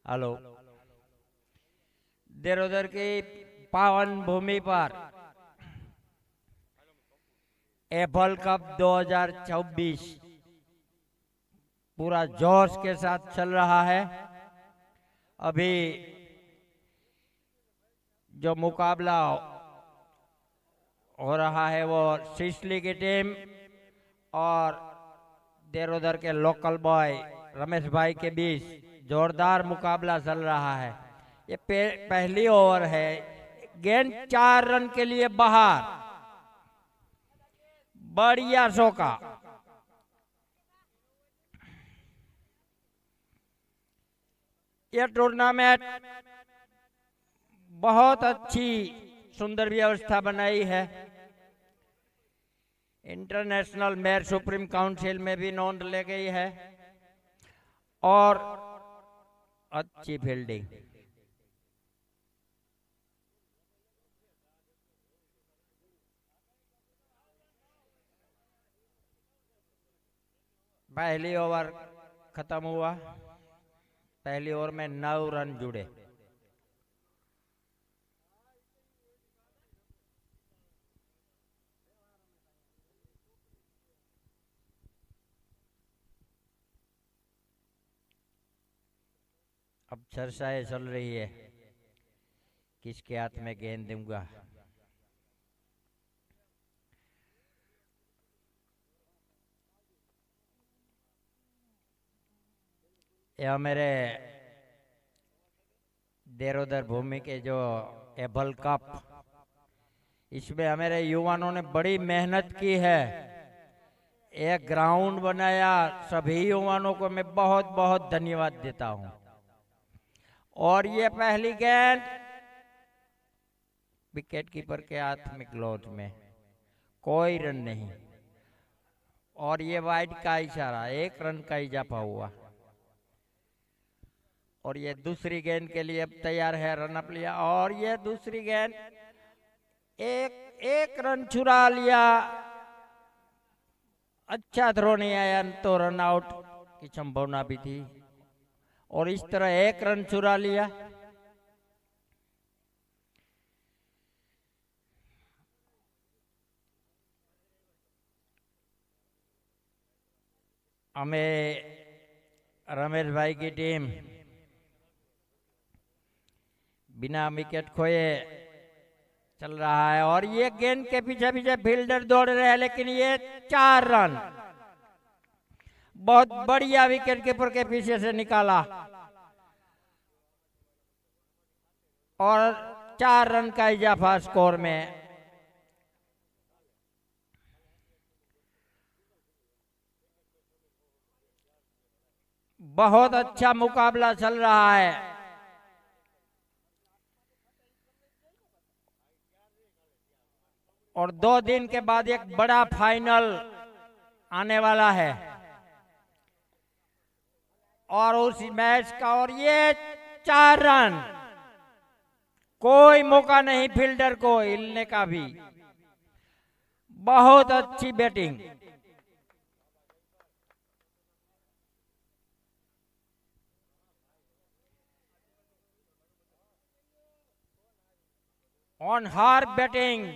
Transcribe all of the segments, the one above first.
Hello. देरोदर की पावन भूमि पर एफएल कप 2024 पूरा जोश के साथ चल रहा है। अभी जो मुकाबला हो रहा है वो सिसली की टीम और देरोदर के लोकल बॉय रमेश भाई के बीच जोरदार मुकाबला चल रहा है। ये पहली ओवर है। गेंद 4 रन के लिए बाहर। बढ़िया शौका। ये टूर्नामेंट बहुत अच्छी सुंदर व्यवस्था बनाई है। इंटरनेशनल मैच सुप्रीम काउंसिल में भी नोंद ले गई है और अच्छी फील्डिंग। पहली ओवर खत्म हुआ। पहली ओवर में 9 रन जुड़े। अब चर्चाएं चल रही है किसके हाथ में गेंद दूंगा। यह मेरे देरोदर भूमि के जो एफएल कप, इसमें हमारे युवाओं ने बड़ी मेहनत की है। एक ग्राउंड बनाया। सभी युवाओं को मैं बहुत बहुत धन्यवाद देता हूं। और ये पहली गेंद विकेट कीपर के हाथ में क्लोज में, कोई रन नहीं। और ये वाइड का इशारा, 1 रन का इजाफा हुआ। और ये दूसरी गेंद के लिए अब तैयार है। रन अप लिया और ये दूसरी गेंद एक रन चुरा लिया। अच्छा थ्रो नहीं आया तो रन आउट की संभावना भी थी। और इस तरह 1 रन चुरा लिया। हमें रमेश भाई की टीम बिना विकेट खोए चल रहा है। और ये गेंद के पीछे पीछे फील्डर दौड़ रहे हैं, लेकिन ये 4 रन बहुत बढ़िया विकेट कीपर के पीछे से निकाला और 4 रन का इजाफा स्कोर में। बहुत अच्छा मुकाबला चल रहा है। और 2 दिन के बाद एक बड़ा फाइनल आने वाला है और उस मैच का। और ये 4 रन, कोई मौका नहीं फील्डर को हिलने का भी। बहुत अच्छी बैटिंग। ऑन हार बैटिंग,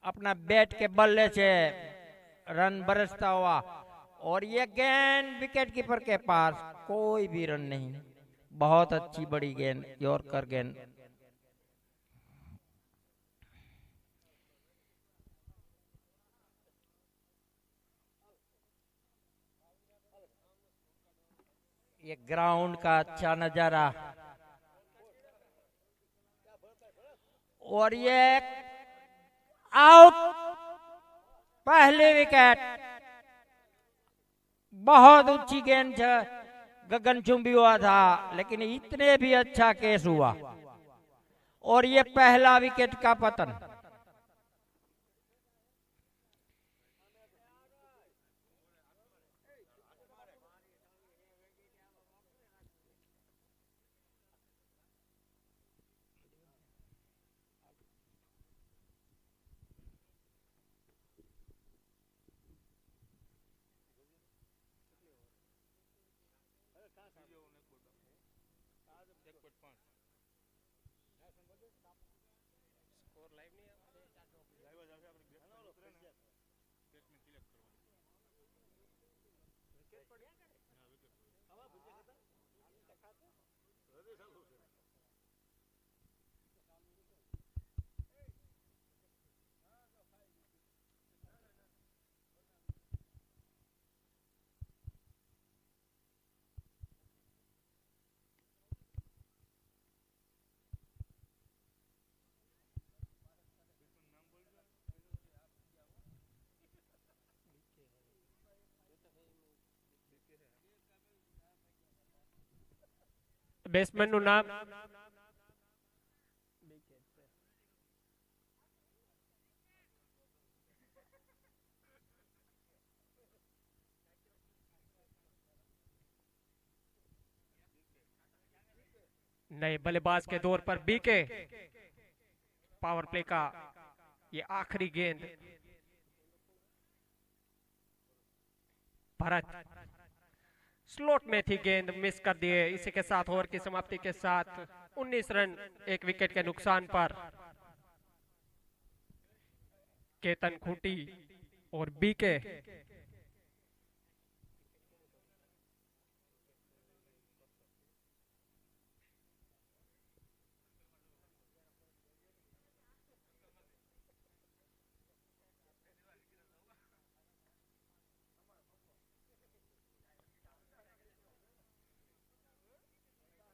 अपना बैट के बल्ले से रन बरसता हुआ। और ये गेंद विकेट कीपर के पास, कोई भी रन नहीं। बहुत अच्छी बड़ी गेंद, यॉर्कर गेंद। ये ग्राउंड का अच्छा नजारा। और ये आउट, पहले विकेट। बहुत ऊंची गेंद गगनचुंबी हुआ था, लेकिन इतने भी अच्छा केस हुआ। और ये पहला विकेट का पतन। બેટ્સમેન નું નામ नए बल्लेबाज के दौर पर बीके। पावर प्ले का ये आखिरी गेंद। भरत स्लॉट में थी गेंद, मिस कर दिए। इसी के साथ ओवर की समाप्ति के साथ 19 रन एक विकेट के नुकसान पर केतन खूंटी और बीके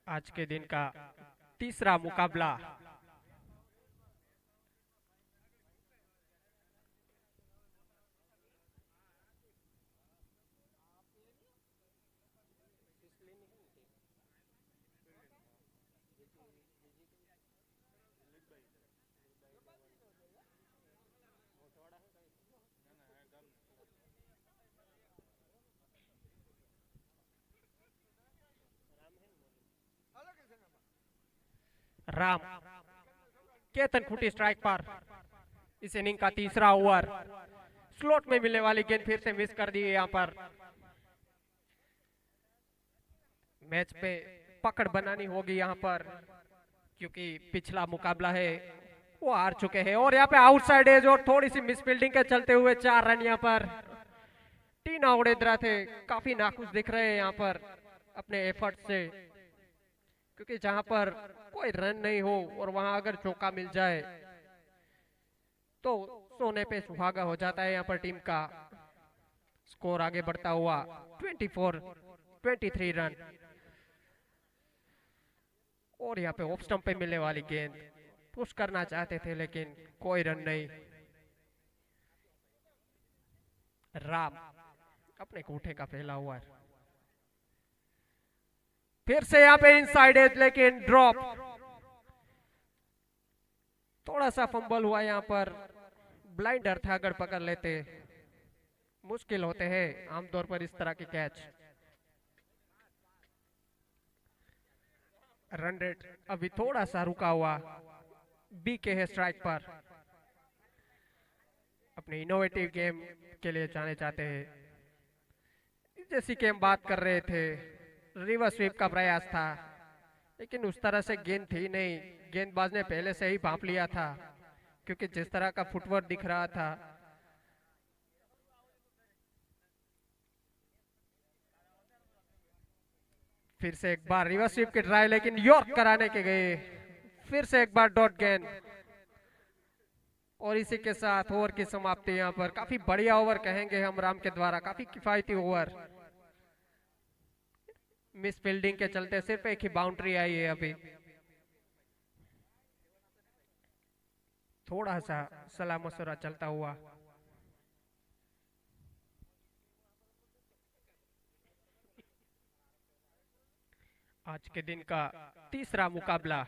आज के दिन का तीसरा मुकाबला। राम केतन खूंटी स्ट्राइक पर। इस इनिंग का तीसरा ओवर। स्लॉट में मिलने वाली गेंद फिर से मिस कर दी है। यहाँ पर मैच पे पकड़ बनानी होगी यहाँ पर, क्योंकि पिछला मुकाबला है वो हार चुके हैं। और यहाँ पे आउटसाइड एज और थोड़ी सी मिस फील्डिंग के चलते हुए 4 रन यहाँ पर। टीना उड़ेदरा थे काफी नाखुश दिख रहे हैं यहाँ पर अपने एफर्ट से, क्योंकि जहां पर कोई रन नहीं हो और वहां अगर चौका मिल जाए तो सोने पे सुहागा हो जाता है यहाँ पर टीम का। स्कोर आगे बढ़ता हुआ 23 रन। और यहाँ पे ऑफ स्टंप पे मिलने वाली गेंद, पुश करना चाहते थे लेकिन कोई रन नहीं। राम अपने कोठे का पहला ओवर। फिर से यहाँ पे इनसाइड एज लेकिन ड्रॉप। थोड़ा सा फंबल हुआ यहाँ पर। ब्लाइंडर था, अगर पकड़ लेते। मुश्किल होते हैं आमतौर पर इस तरह के कैच। रन रेट अभी थोड़ा सा रुका हुआ। बीके है स्ट्राइक पर। अपने इनोवेटिव गेम के लिए जाने जाते हैं। जैसी कि हम बात कर रहे थे, रिवर्स स्वीप का प्रयास था लेकिन उस तरह से गेंद थी नहीं। गेंदबाज ने पहले से ही भांप लिया था, क्योंकि जिस तरह का फुटवर्क दिख रहा था। फिर से एक बार रिवर्स स्वीप की ट्राई, लेकिन यॉर्क कराने के गए। फिर से एक बार डॉट गेंद। और इसी के साथ ओवर की समाप्ति। यहाँ पर काफी बढ़िया ओवर कहेंगे हम राम के द्वारा, काफी किफायती ओवर। मिस फील्डिंग के चलते सिर्फ एक ही बाउंड्री आई है अभी। थोड़ा सा सलाह मशवरा चलता हुआ। आज के दिन का तीसरा मुकाबला।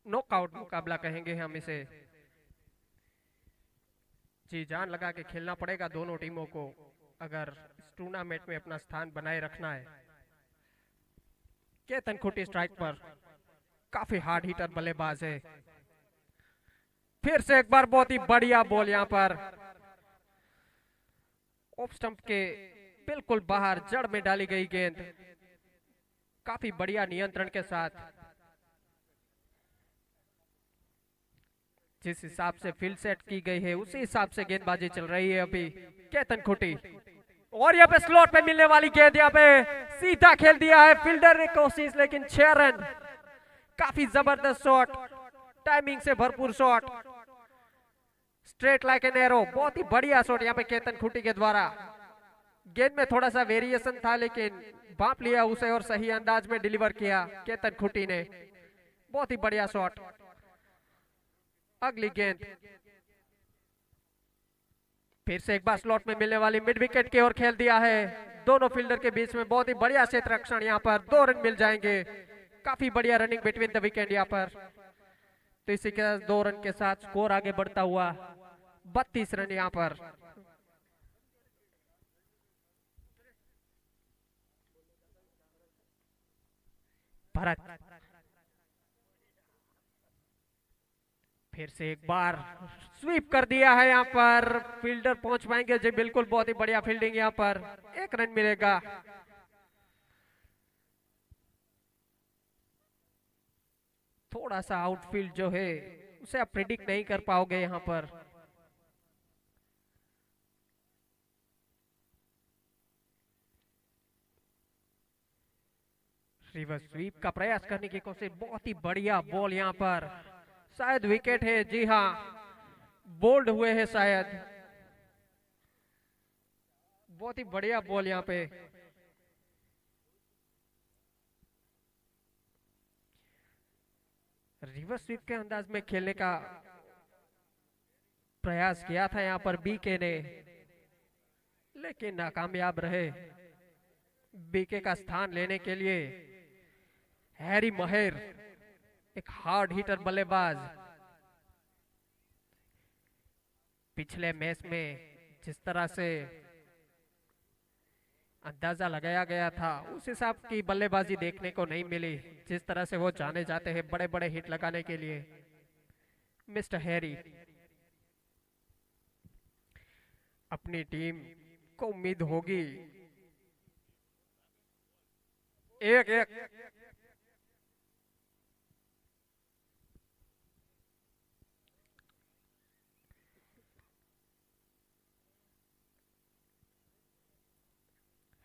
नॉकआउट मुकाबला कहेंगे हम इसे। जी जान लगा के खेलना पड़ेगा दोनों टीमों को अगर इस टूर्नामेंट में अपना स्थान बनाए रखना है। केतन खूंटी स्ट्राइक पर। काफी हार्ड हिटर बल्लेबाज है। फिर से एक बार बहुत ही बढ़िया बॉल यहाँ पर ऑफ स्टंप के बिल्कुल बाहर जड़ में डाली गई गेंद, काफी बढ़िया नियंत्रण के साथ। जिस हिसाब से फील्ड सेट की गई है उसी हिसाब से गेंदबाजी चल रही है अभी केतन खुटी। और यहाँ पे स्लॉट पे मिलने वाली गेंद यहाँ पे सीधा खेल दिया है फील्डर ने कोशिश, लेकिन 6 रन। काफी जबरदस्त शॉट, टाइमिंग से भरपूर shot, straight like an arrow. बहुत ही बढ़िया शॉट यहाँ पे केतन खुटी के द्वारा। गेंद में थोड़ा सा वेरिएशन था लेकिन भांप लिया उसे और सही अंदाज में डिलीवर किया केतन खुटी ने। बहुत ही बढ़िया शॉट। अगली गेंद फिर से एक बार स्लॉट में मिलने वाली मिड विकेट की ओर खेल दिया है। दोनों फील्डर के बीच में बहुत ही बढ़िया क्षेत्र रक्षण, यहाँ पर 2 रन मिल जाएंगे। काफी बढ़िया रनिंग बिटवीन द विकेट यहाँ पर। तो इसी के साथ 2 रन के साथ स्कोर आगे बढ़ता हुआ 32 रन यहाँ पर। भरत फिर से एक बार स्वीप कर दिया है यहाँ पर। फील्डर पहुंच पाएंगे जी बिल्कुल, बहुत ही बढ़िया फील्डिंग यहाँ पर। 1 रन मिलेगा। थोड़ा सा आउटफील्ड जो है उसे आप प्रिडिक्ट नहीं कर पाओगे यहाँ पर। रिवर्स स्वीप का प्रयास करने की कोशिश। बहुत ही बढ़िया बॉल यहाँ पर। शायद विकेट है, जी हाँ, बोल्ड हुए हैं शायद। बहुत ही बढ़िया बॉल यहाँ पे। रिवर्स स्वीप के अंदाज में खेलने का प्रयास किया था यहाँ पर बीके ने, लेकिन नाकामयाब रहे। बीके का स्थान लेने के लिए हैरी महर, एक हार्ड हिटर बल्लेबाज, पिछले मैच में जिस तरह से अंदाजा लगाया गया था उस हिसाब की बल्लेबाजी देखने को नहीं मिली जिस तरह से वो जाने जाते हैं बड़े बड़े हिट लगाने के लिए। मिस्टर हैरी अपनी टीम को उम्मीद होगी 1-1।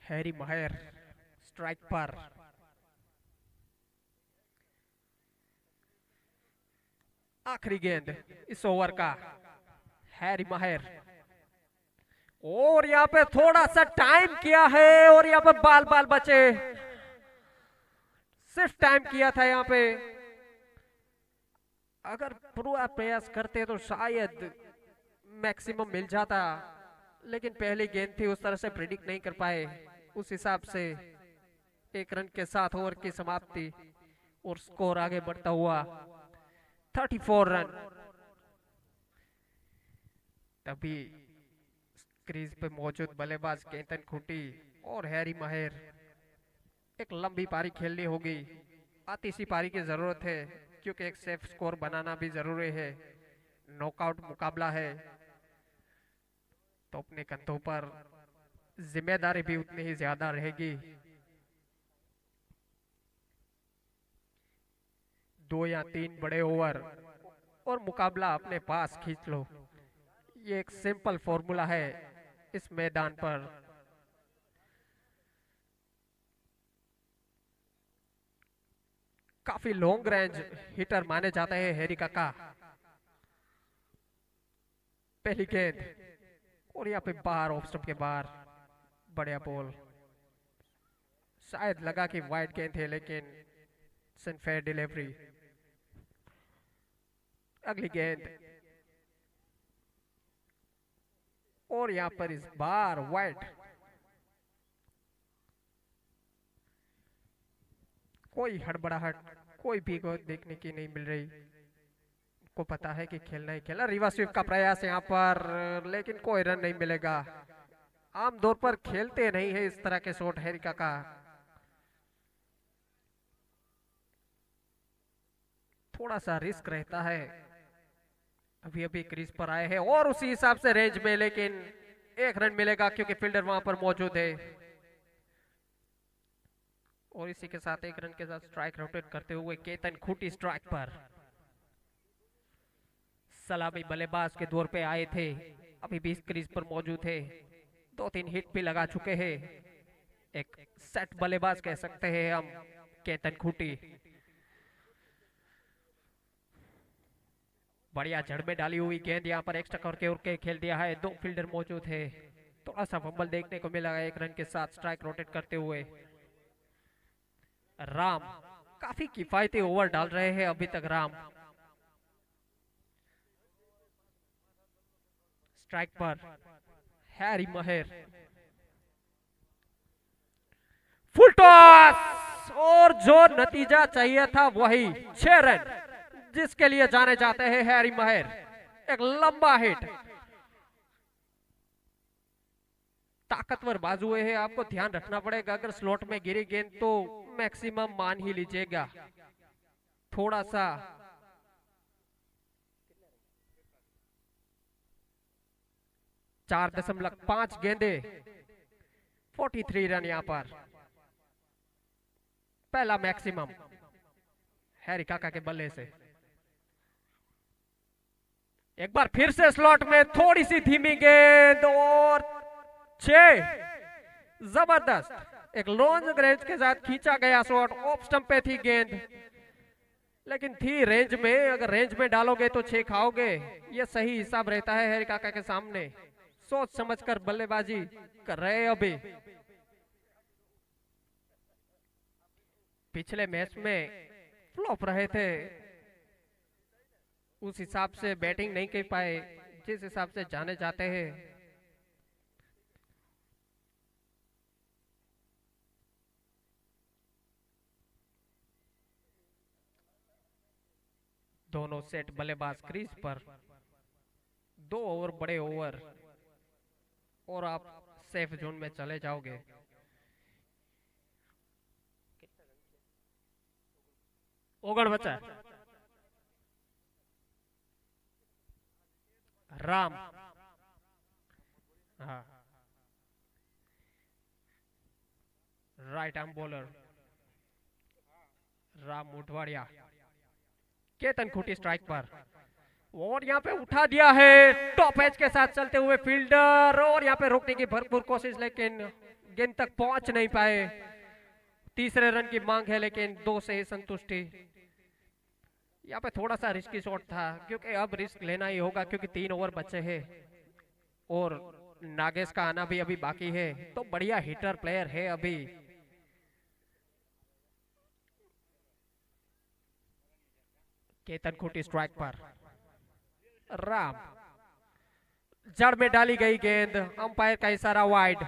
हैरी महर स्ट्राइक पर। आखिरी गेंद इस ओवर का, हैरी महर। और यहाँ पे थोड़ा सा टाइम किया है और यहाँ पे बाल बाल बचे। सिर्फ टाइम किया था यहाँ पे। अगर पूरा प्रयास करते तो शायद मैक्सिमम मिल जाता, लेकिन पहली गेंद थी, उस तरह से प्रिडिक्ट नहीं कर पाए। उस हिसाब से 1 रन के साथ ओवर की समाप्ति और स्कोर आगे बढ़ता हुआ 34 रन। तभी क्रीज पे मौजूद बल्लेबाज केतन खुटी और हैरी महर एक लंबी पारी खेलनी होगी। आती सी पारी की जरूरत है क्योंकि एक सेफ स्कोर बनाना भी जरूरी है। नॉकआउट मुकाबला है तो अपने कंधों पर जिम्मेदारी भी उतनी ही ज्यादा रहेगी। 2 या 3 बड़े ओवर और मुकाबला अपने पास खींच लो। ये एक सिंपल फॉर्मूला है इस मैदान पर। काफी लॉन्ग रेंज हिटर माने जाते हैं हैरी काका। पहली गेंद और यहाँ पे बाहर, ऑफ स्टंप के बाहर। बढ़िया बॉल। शायद लगा कि वाइड गेंद है लेकिन फेयर डिलीवरी। अगली गेंद और यहाँ पर इस बार वाइड। कोई हड़बड़ाहट, कोई भी गोल देखने की नहीं मिल रही। को पता है कि खेलना ही खेलना। रिवर्स स्वीप का प्रयास यहाँ पर, लेकिन कोई रन नहीं मिलेगा। आमतौर पर खेलते नहीं है इस तरह के शॉट हैरी काका। थोड़ा सा रिस्क रहता है अभी अभी क्रीज पर आए हैं और उसी हिसाब से रेंज में, लेकिन 1 रन मिलेगा क्योंकि फील्डर वहां पर मौजूद है। और इसी के साथ 1 रन के साथ स्ट्राइक रोटेट करते हुए केतन खूटी स्ट्राइक पर। सलामी बल्लेबाज के दौर पे आए थे, अभी भी क्रीज पर मौजूद है, 2-3 हिट भी लगा चुके हैं। एक सेट बल्लेबाज कह सकते हैं हम केतन खूटी। बढ़िया जड़ में डाली हुई गेंद यहाँ पर एक्स्ट्रा करके और के खेल दिया है। 2 फील्डर मौजूद है, थोड़ा सा फंबल देखने को मिला है 1 रन के साथ स्ट्राइक रोटेट करते हुए। राम काफी किफायती ओवर डाल रहे हैं अभी तक राम। स्ट्राइक पर हैरी महर, फुल टॉस और जो नतीजा चाहिए था वही 6 रन जिसके लिए जाने जाते हैं हैरी महर। एक लंबा हिट, ताकतवर बाजुए है, आपको ध्यान रखना पड़ेगा। अगर स्लॉट में गिरी गेंद तो मैक्सिमम मान ही लीजिएगा। थोड़ा सा 4.5 गेंदे, 43 रन यहां पर, पहला मैक्सिमम हैरी काका के बल्ले से। एक बार फिर से स्लॉट में थोड़ी सी धीमी गेंद और 6, जबरदस्त। एक लॉन्ग रेंज के साथ खींचा गया शॉट, ऑफ स्टंप पे थी गेंद, लेकिन थी रेंज में। अगर रेंज में डालोगे तो 6 खाओगे, ये सही हिसाब रहता है हैरी काका के सामने। सोच समझकर बल्लेबाजी कर रहे अभी। पिछले मैच में फ्लॉप रहे थे, उस हिसाब से बैटिंग नहीं कर पाए जिस हिसाब से जाने जाते हैं। दोनों सेट बल्लेबाज क्रीज पर, 2 ओवर बड़े ओवर और आप सेफ जोन में चले जाओगे। ओगड़ बचा राम, हाँ, right arm bowler Ram Motwadia. Ketan Khuti strike पर और यहाँ पे उठा दिया है टॉप एज के साथ चलते हुए फील्डर, और यहाँ पे रोकने की भरपूर कोशिश, लेकिन गेंद तक पहुंच नहीं पाए। तीसरे रन की मांग है लेकिन 2 से ही संतुष्टि। यहाँ पे थोड़ा सा रिस्की शॉट था क्योंकि अब रिस्क लेना ही होगा क्योंकि 3 ओवर बचे हैं और नागेश का आना भी अभी बाकी है। तो बढ़िया हिटर प्लेयर है अभी। केतन खूटी स्ट्राइक पर, राम, जड़ में डाली गई गेंद, अंपायर का इशारा वाइड।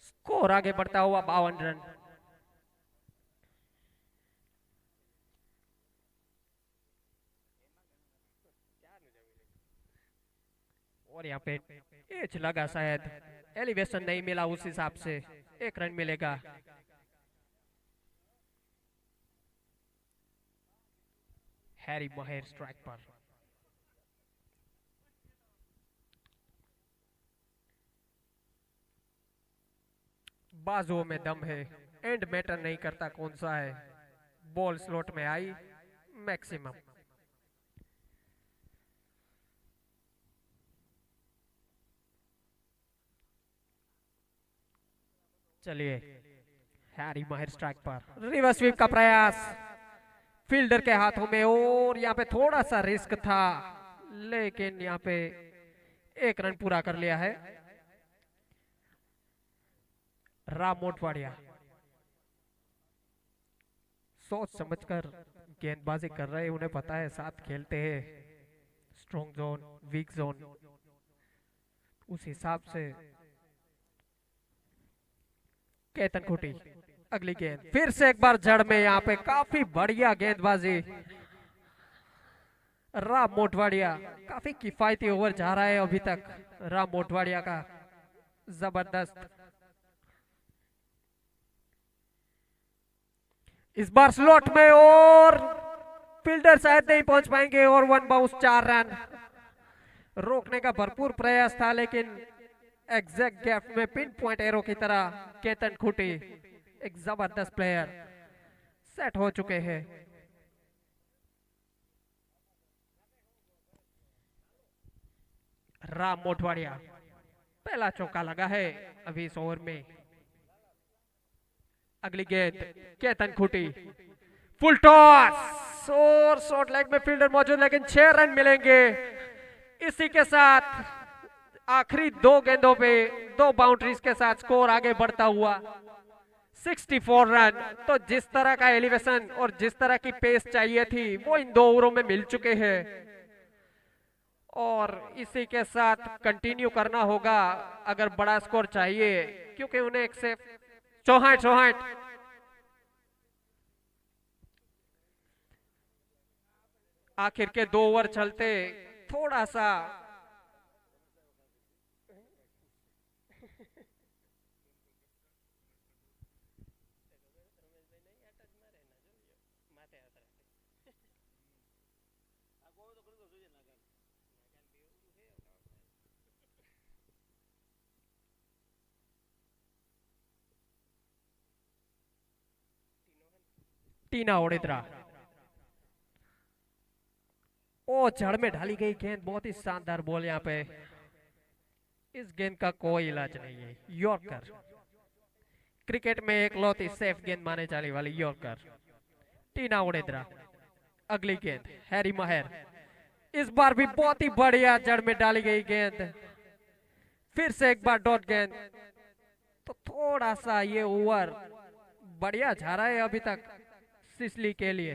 स्कोर आगे बढ़ता हुआ 52 रन। और यहाँ पे एज लगा, शायद एलिवेशन नहीं मिला उस हिसाब से 1 रन मिलेगा। हैरी महर स्ट्राइक पर, बाजुओं में दम है, एंड मैटर नहीं करता कौन सा है। बॉल स्लॉट में आई, मैक्सिमम। चलिए, हैरी महर स्ट्राइक पर, रिवर्स स्वीप का प्रयास फील्डर के हाथों में, और यहाँ पे थोड़ा सा रिस्क था लेकिन यहाँ पे 1 रन पूरा कर लिया है राम मोटवाड़िया। सोच समझकर गेंदबाजी कर रहे हैं, उन्हें पता है साथ खेलते हैं, स्ट्रॉन्ग जोन, वीक जोन, उस हिसाब से। केतन खूटी, अगली गेंद फिर से एक बार जड़ में, यहाँ पे काफी बढ़िया गेंदबाजी राम मोटवाड़िया। काफी किफायती ओवर जा रहा है अभी तक राम मोटवाड़िया का, जबरदस्त। इस बार स्लॉट में और फील्डर शायद नहीं पहुंच पाएंगे और वन बाउंस 4 रन। रोकने का भरपूर प्रयास था लेकिन एग्जैक्ट गैप में पिन पॉइंट एरो की तरह केतन खूटी एक जबरदस्त प्लेयर सेट हो चुके हैं। राम मोटवाड़िया पहला चौका लगा है अभी इस ओवर में। अगली गेंद केतन खूटी, फुल टॉस और शॉर्ट लेग में फील्डर मौजूद लेकिन 6 रन मिलेंगे। इसी के साथ आखिरी 2 गेंदों पे 2 बाउंड्रीज के साथ स्कोर आगे बढ़ता हुआ 64 रन। तो जिस तरह का एलिवेशन और जिस तरह की पेस चाहिए थी वो इन 2 ओवरों में मिल चुके हैं और इसी के साथ कंटिन्यू करना होगा अगर बड़ा स्कोर चाहिए, क्योंकि उन्हें एक से चौहाट आखिर के 2 ओवर चलते थोड़ा सा टीना ओडेद्रा ओ जड़ में ढाली गई गेंद, बहुत ही शानदार बॉल यहाँ पे। इस गेंद का कोई इलाज नहीं है। यॉर्कर क्रिकेट में एक लौती सेफ गेंद माने जाने वाली यॉर्कर। टीना ओडेद्रा अगली गेंद हैरी माहिर, इस बार भी बहुत ही बढ़िया जड़ में डाली गई गेंद। फिर से एक बार डॉट गेंद। तो थोड़ा सा ये ओवर बढ़िया जा रहा है अभी तक सिसली के लिए।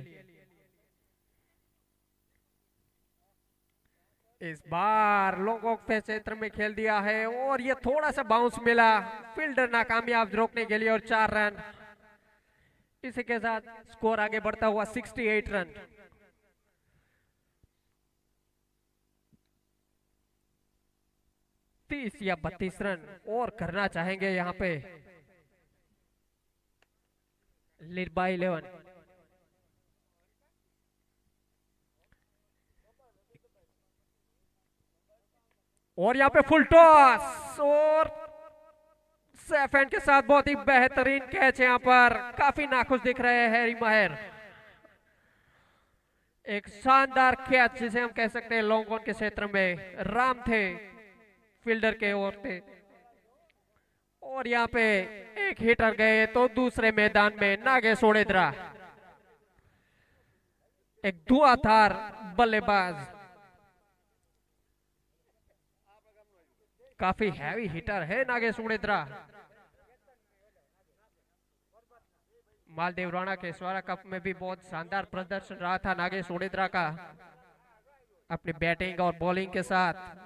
इस बार लोगों के क्षेत्र में खेल दिया है और ये थोड़ा सा बाउंस मिला, फील्डर नाकामयाब रोकने के लिए और 4 रन। इसी के साथ स्कोर आगे बढ़ता हुआ 68 रन। तीस या 32 रन और करना चाहेंगे यहाँ पे लीड बाय 11। और यहाँ पे फुल टॉस और सेफ हैंड के साथ बहुत ही बेहतरीन कैच यहाँ पर। काफी नाखुश दिख रहे हैं हैरी माहिर। एक शानदार कैच जिसे हम कह सकते हैं लॉन्ग ऑन के क्षेत्र में। राम थे फील्डर के ओर थे और यहाँ पे एक हिटर गए तो दूसरे मैदान में नागेश ओडेद्रा एक धुआंधार बल्लेबाज, काफी हैवी हिटर है नागेश ओडेद्रा। मालदेव राणा के स्वरा कप में भी बहुत शानदार प्रदर्शन रहा था नागेश ओडेद्रा का अपनी बैटिंग और बॉलिंग के साथ।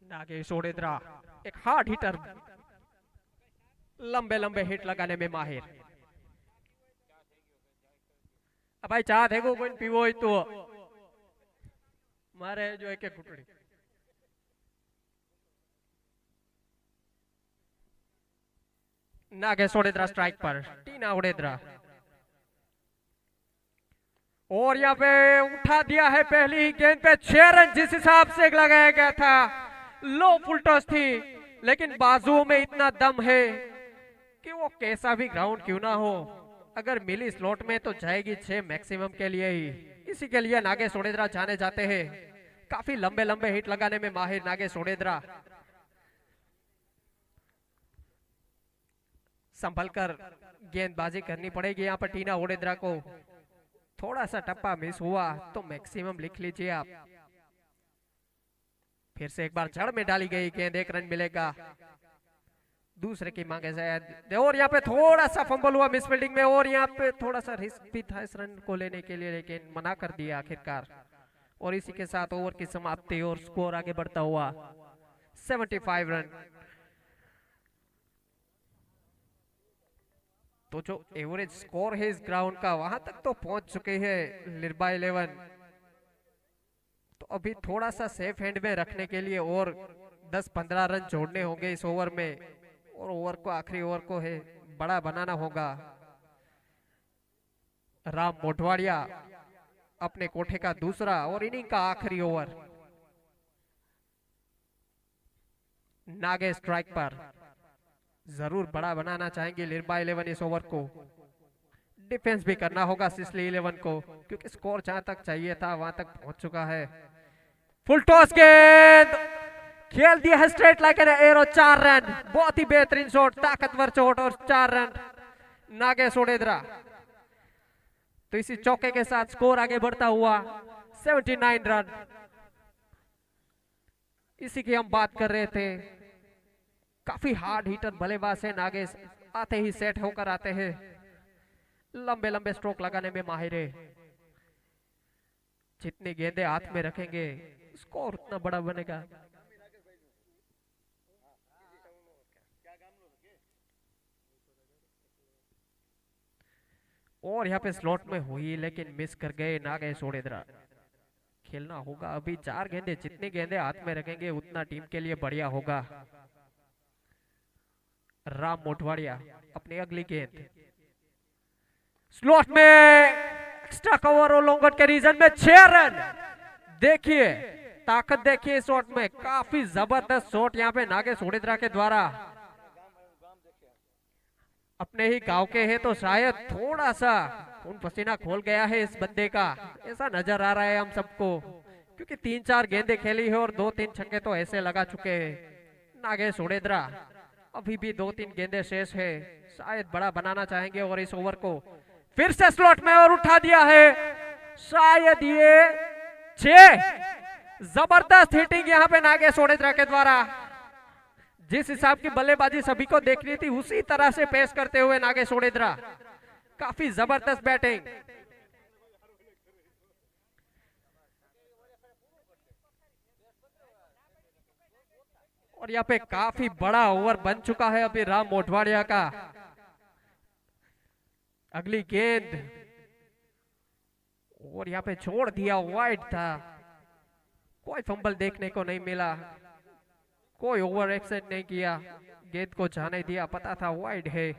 नागेश ओडेद्रा एक हार्ड हिटर, लंबे लंबे हिट लगाने में माहिर। अब भाई चाह देखो कोई पीवो ही तो मारे जो एक घुटड़ी। नागेश ओडेद्रा स्ट्राइक पर, टीना ओडेद्रा और यहाँ पे उठा दिया है पहली गेंद पे 6 रन जिस हिसाब से लगाया गया था। लो फुल टॉस थी लेकिन बाजुओं में इतना दम है कि वो कैसा भी ग्राउंड क्यों ना हो, अगर मिली स्लॉट में तो जाएगी 6 मैक्सिमम के लिए ही। इसी के लिए नागेश ओडेद्रा जाने जाते हैं। काफी लंबे लंबे हिट लगाने में माहिर नागेश ओडेद्रा। संभल कर गेंदबाजी करनी पड़ेगी यहाँ पर टीना ओडेद्रा को। थोड़ा सा टप्पा मिस हुआ तो मैक्सिमम लिख लीजिए आप। फिर से एक बार जड़ में डाली गई गेंद, 1 रन मिलेगा। दूसरे की मांगे शायद और यहाँ पे थोड़ा सा फंबल हुआ मिस फील्डिंग में और यहाँ पे थोड़ा सा रिस्क भी था इस रन को लेने के लिए लेकिन मना कर दिया आखिरकार। और इसी के साथ ओवर की समाप्ति और स्कोर आगे बढ़ता हुआ 75 रन। तो जो एवरेज स्कोर है इस ग्राउंड का वहां तक तो पहुंच चुके हैं लिरबा 11। तो अभी थोड़ा सा सेफ हैंड में रखने के लिए और 10-15 रन जोड़ने होंगे इस ओवर में, और ओवर को आखिरी ओवर को है बड़ा बनाना होगा। राम मोटवाड़िया अपने कोठे का दूसरा और इनिंग का आखिरी ओवर। नागे स्ट्राइक पर, जरूर बड़ा बनाना चाहेंगे लिरबा 11 इस ओवर को। डिफेंस भी करना होगा सिसली 11 को, क्योंकि स्कोर जहां तक चाहिए था वहां तक पहुंच चुका है। फुल टॉस गेंद खेल दिया है straight like an arrow, 4 run. बहुत ही बेहतरीन शॉट, ताकतवर शॉट और 4 रन नागेश ओडेद्रा। तो इसी चौके के साथ स्कोर आगे बढ़ता हुआ 79 रन। इसी की हम बात कर रहे थे। काफी हार्ड हिटर बल्लेबाज है नागेश, आते ही सेट होकर आते हैं, लंबे लंबे स्ट्रोक लगाने में माहिर है। जितनी गेंदें हाथ में रखेंगे स्कोर उतना बड़ा बनेगा। और यहाँ पे स्लॉट में हुई लेकिन मिस कर गए नागेश ओडेद्रा। खेलना होगा अभी 4 गेंदें, जितनी गेंदें हाथ में रखेंगे उतना टीम के लिए बढ़िया होगा। राम मोटवाड़िया अपनी अगली गेंद स्लॉट में, एक्स्ट्रा कवर और लॉन्गर के रीजन में 6 रन। देखिए ताकत, देखिए शॉट में, काफी जबरदस्त शॉट यहाँ पे नागेश ओडेद्रा के द्वारा। अपने ही गांव के हैं तो शायद थोड़ा सा खून पसीना खोल गया है इस बंदे का, ऐसा नजर आ रहा है हम सबको, क्योंकि 3-4 गेंदें खेली है और 2-3 छक्के तो ऐसे लगा चुके हैं नागेश ओडेद्रा। अभी भी 2-3 गेंदें शेष है, शायद बड़ा बनाना चाहेंगे और इस ओवर को फिर से स्लॉट में और उठा दिया है, शायद ये 6। जबरदस्त हिटिंग यहाँ पे नागेश ओडेद्रा के द्वारा। जिस हिसाब की बल्लेबाजी सभी को देखनी थी उसी तरह से पेश करते हुए नागेश ओडेद्रा, काफी जबरदस्त बैटिंग। और यहाँ पे काफी बड़ा ओवर बन चुका है अभी राम मोटवाड़िया का। अगली गेंद और यहाँ पे छोड़ दिया, वाइड था, कोई फंबल देखने को नहीं मिला, कोई ओवर एक्शन नहीं किया, गेंद को जाने दिया, पता था वाइड है।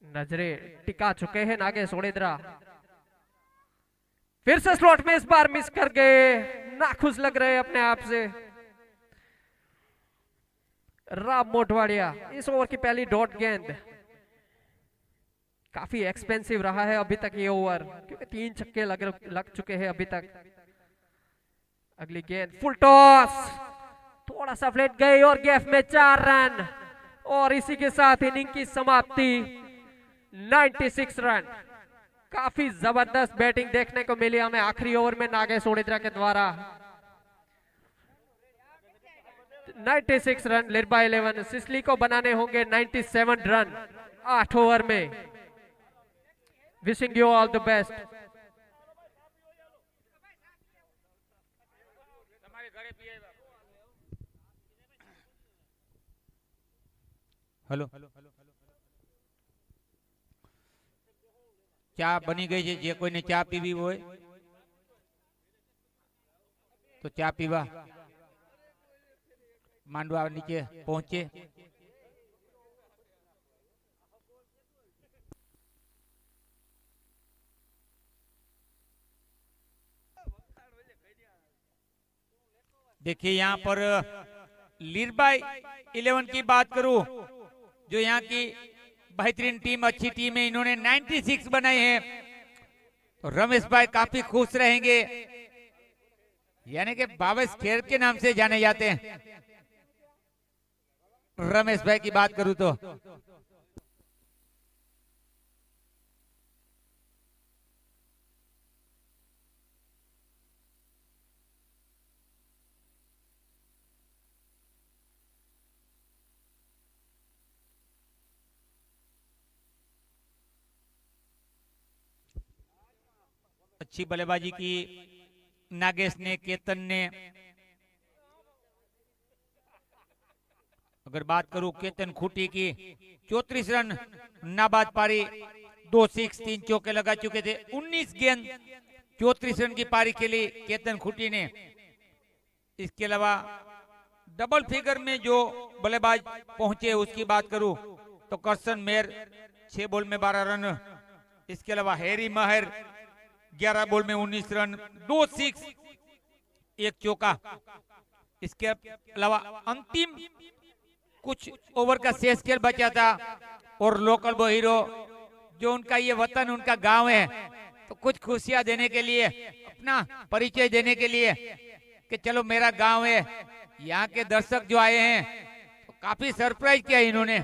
नजरें टिका चुके हैं नागेश ओडेद्रा। फिर से स्लॉट में, इस बार मिस कर गए, नाखुश लग रहे अपने आप से राम मोटवाड़िया। इस ओवर की पहली डॉट गेंद, काफी एक्सपेंसिव रहा है अभी तक ये ओवर, क्योंकि 3 छक्के लग चुके हैं अभी तक। अगली गेंद फुल टॉस, थोड़ा सा फ्लेट गई और गैप में 4 रन, और इसी के साथ इनिंग की समाप्ति 96 रन। काफी जबरदस्त बैटिंग देखने को मिली हमें आखिरी ओवर में नागेश ओडेद्रा के द्वारा। 96 रन लिरबा 11, सिसली को बनाने होंगे 97 रन 8 ओवर में। Wishing you all the best. Hello, चा बनी गई है, जे कोई ने चा पीवी हो तो चा पीवा मांडवा नीचे पहुंचे। देखिए यहाँ पर लिरबा 11 की बात करूं, जो यहाँ की बेहतरीन टीम, अच्छी टीम है, इन्होंने 96 बनाए हैं, तो रमेश भाई काफी खुश रहेंगे, यानी कि बाबस खेर के नाम से जाने जाते हैं रमेश भाई की बात करूं तो। अच्छी बल्लेबाजी की नागेश ने, केतन ने, अगर बात करूं केतन खूटी की 34 रन नाबाद पारी, 2 सिक्स 3 चौके लगा चुके थे। 19 गेंद 34 रन की पारी खेली केतन खूटी ने। इसके अलावा डबल फिगर में जो बल्लेबाज पहुंचे उसकी बात करूं तो करसन मेयर 6 बॉल में 12 रन। इसके अलावा हैरी माहिर 11 बॉल में 19 रन, 2 सिक्स 1 चौका। इसके अलावा अंतिम कुछ ओवर का शेष खेल बचा था और लोकल बॉय हीरो जो उनका ये वतन उनका गांव है, तो कुछ खुशियां देने के लिए, अपना परिचय देने के लिए कि चलो मेरा गांव है, यहाँ के दर्शक जो आए हैं तो काफी सरप्राइज किया इन्होंने,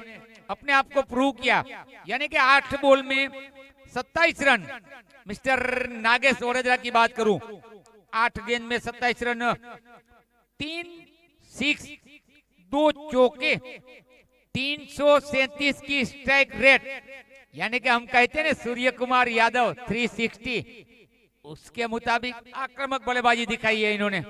अपने आप को प्रूव किया। यानी कि 8 बॉल में 27 रन मिस्टर नागेश ओरेद्रा की बात करूं, 8 गेंद में 27 रन, 3 सिक्स 2 चौके, 337 की स्ट्राइक रेट, यानी कि हम कहते हैं ना सूर्य कुमार यादव 360, उसके मुताबिक आक्रामक बल्लेबाजी दिखाई है इन्होंने।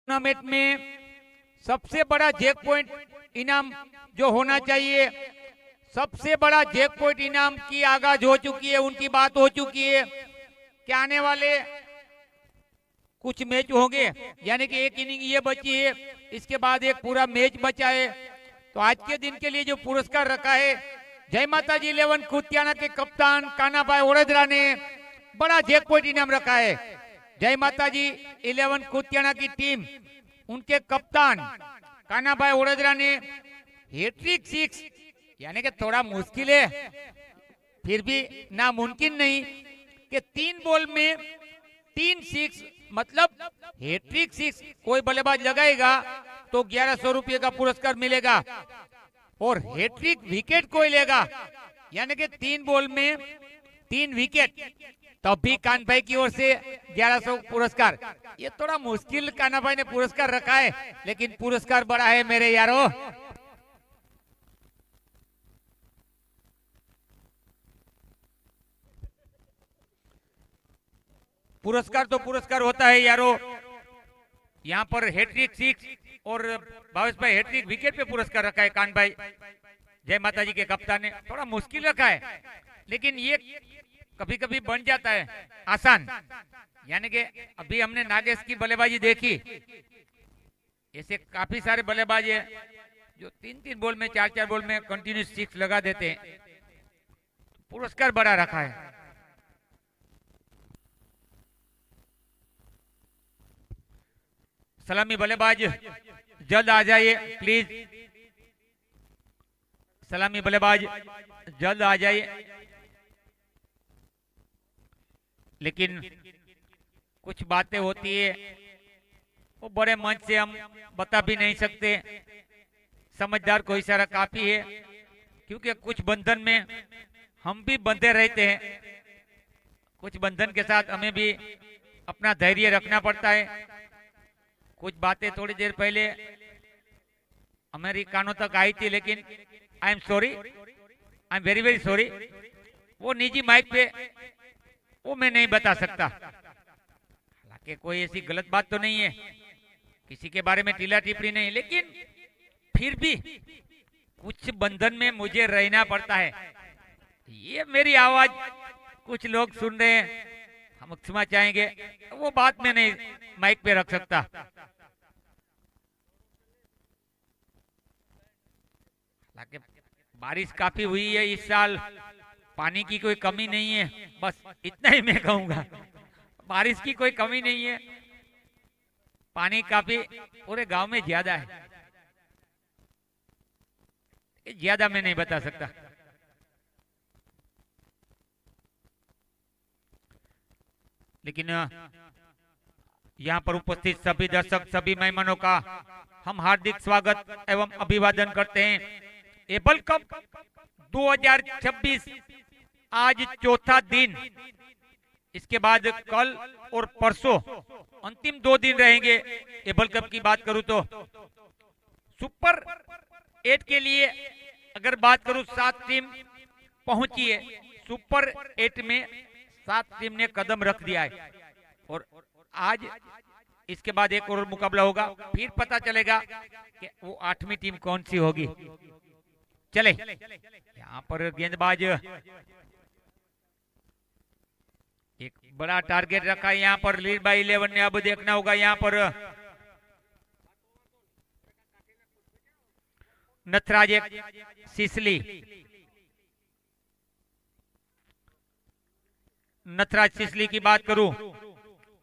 टूर्नामेंट में सबसे बड़ा जैक पॉइंट इनाम जो होना चाहिए, सबसे बड़ा जैक पॉइंट इनाम की आगाज हो चुकी है, उनकी बात हो चुकी है कि आने वाले कुछ मैच होंगे, यानी कि एक इनिंग ये बची है, इसके बाद एक पूरा मैच बचा है। तो आज के दिन के लिए जो पुरस्कार रखा है, जय माता जी 11 कुतियाना के कप्तान कानाभाई ओरेद्रा ने बड़ा जैक पॉइंट इनाम रखा है। जय माता जी 11 कुतियाना की टीम, उनके कप्तान कानाभाई ओरेद्रा ने हैट्रिक 6, यानी कि थोड़ा मुश्किल है फिर भी नामुमकिन नहीं कि 3 बॉल में 3 सिक्स, मतलब हैट्रिक 6 कोई बल्लेबाज लगाएगा तो 1100 रुपये का पुरस्कार मिलेगा, और हैट्रिक विकेट कोई लेगा यानी कि 3 बॉल में 3 विकेट, तब भी कान भाई की ओर से 1100 पुरस्कार। ये थोड़ा मुश्किल काना भाई ने पुरस्कार रखा है, लेकिन पुरस्कार बड़ा है मेरे यारों। पुरस्कार तो पुरस्कार होता है यारों। यहाँ पर हैट्रिक 6 और भावेश भाई हैट्रिक विकेट पे पुरस्कार रखा है कान भाई जय माता जी के कप्तान ने। थोड़ा मुश्किल रखा है, लेकिन ये कभी कभी बन जाता है आसान। यानी कि अभी हमने नागेश की बल्लेबाजी देखी, ऐसे काफी सारे बल्लेबाज है जो 3-3 बॉल में 4-4 बॉल में कंटिन्यूस 6 लगा देते हैं। पुरस्कार बड़ा रखा है। सलामी बल्लेबाज जल्द आ जाइए प्लीज। सलामी बल्लेबाज जल्द आ जाइए। लेकिन कुछ बातें होती है वो बड़े मंच से हम बता भी नहीं सकते। समझदार को इशारा काफी है, क्योंकि कुछ बंधन में हम भी बंधे रहते हैं। कुछ बंधन के साथ हमें भी अपना धैर्य रखना पड़ता है। कुछ बातें थोड़ी देर पहले हमारी कानों तक आई थी, लेकिन I am sorry, I am very very sorry. वो निजी माइक पे वो मैं नहीं बता सकता। हालांकि कोई ऐसी गलत बात तो नहीं है, किसी के बारे में टीला टिप्पणी नहीं, लेकिन फिर भी कुछ बंधन में मुझे रहना पड़ता है। ये मेरी आवाज कुछ लोग सुन रहे हैं, हम क्षमा चाहेंगे, वो बात मैं नहीं माइक पे रख सकता। हालांकि बारिश काफी हुई है इस साल, पानी की कोई कमी नहीं है, बस इतना ही मैं कहूंगा। बारिश की कोई कमी नहीं है, पानी काफी पूरे गांव में ज्यादा है। ज्यादा मैं नहीं बता सकता। लेकिन यहाँ पर उपस्थित सभी दर्शक, सभी मेहमानों का हम हार्दिक स्वागत एवं अभिवादन करते हैं। एबल कप 2026 आज चौथा दिन, इसके बाद कल और परसों अंतिम 2 दिन रहेंगे। एबल कप की बात करूं तो सुपर 8 के लिए अगर बात करूं 7 टीम पहुंची है। सुपर 8 में 7 टीम ने कदम रख दिया है और आज इसके बाद एक और मुकाबला होगा, फिर पता चलेगा कि वो 8वीं टीम कौन सी होगी। चले, यहाँ पर गेंदबाज एक बड़ा टारगेट रखा है। यहाँ पर लीड बाय 11 ने अब देखना होगा। यहाँ पर नटराज सिसली, नटराज सिसली की बात करूं,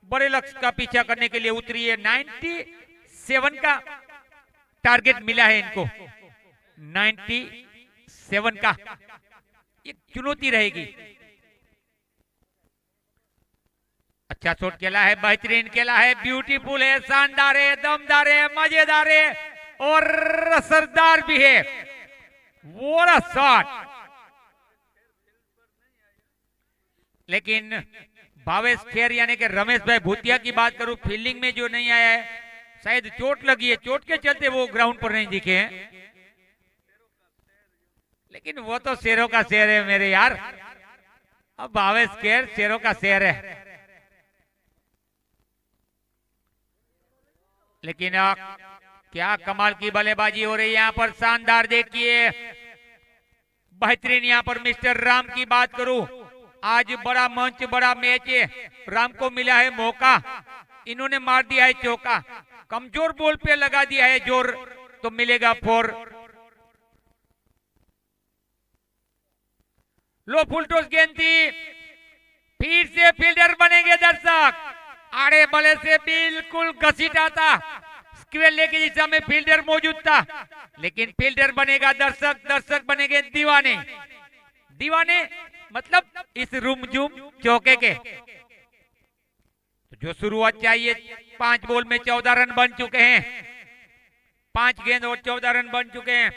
बड़े लक्ष्य का पीछा करने के लिए उतरी है। 97 का टारगेट मिला है इनको, 97 का एक चुनौती रहेगी। अच्छा शॉट खेला है, बेहतरीन खेला है, ब्यूटीफुल है, शानदार है, दमदार है, मजेदार है और असरदार भी है। वो शॉट, लेकिन भावेश खेर यानी कि रमेश भाई भूतिया की बात करूं, फील्डिंग में जो नहीं आया है, शायद चोट लगी है, चोट के चलते वो ग्राउंड पर नहीं दिखे हैं। लेकिन वो तो शेरों का शेर है मेरे यार। अब भावेश खेर शेरों का शेर है। लेकिन क्या कमाल की बल्लेबाजी हो रही है यहाँ पर, शानदार देखिए, बेहतरीन। यहाँ पर मिस्टर राम की बात करूं, आज बड़ा मंच, बड़ा मैच है, राम को मिला है मौका, इन्होंने मार दिया है चौका, कमजोर बॉल पे लगा दिया है जोर, तो मिलेगा 4। लो फुल टॉस गेंद थी, फिर से फील्डर बनेंगे दर्शक। आड़े बले से बिल्कुल घसीटा था, स्क्वेयर लेग की दिशा में फील्डर मौजूद था, लेकिन फील्डर बनेगा दर्शक, दर्शक बनेंगे दीवाने। दीवाने मतलब इस रुमझुम चौके के। जो शुरुआत चाहिए, 5 बॉल में 14 रन बन चुके हैं, 5 गेंद और 14 रन बन चुके हैं।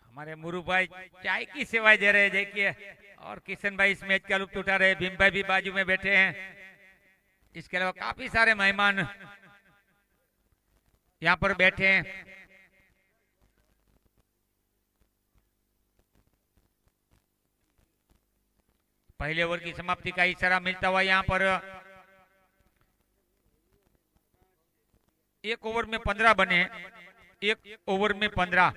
हमारे मुरू भाई चाय की सेवाएं दे रहे हैं देखिए, और किशन भाई इस मैच का लुत्फ उठा रहे, भीम भाई भी बाजू में बैठे हैं। इसके अलावा काफी सारे मेहमान यहाँ पर बैठे हैं। पहले ओवर की समाप्ति का इशारा मिलता हुआ यहाँ पर 1 ओवर में 15 बने, 1 ओवर में 15।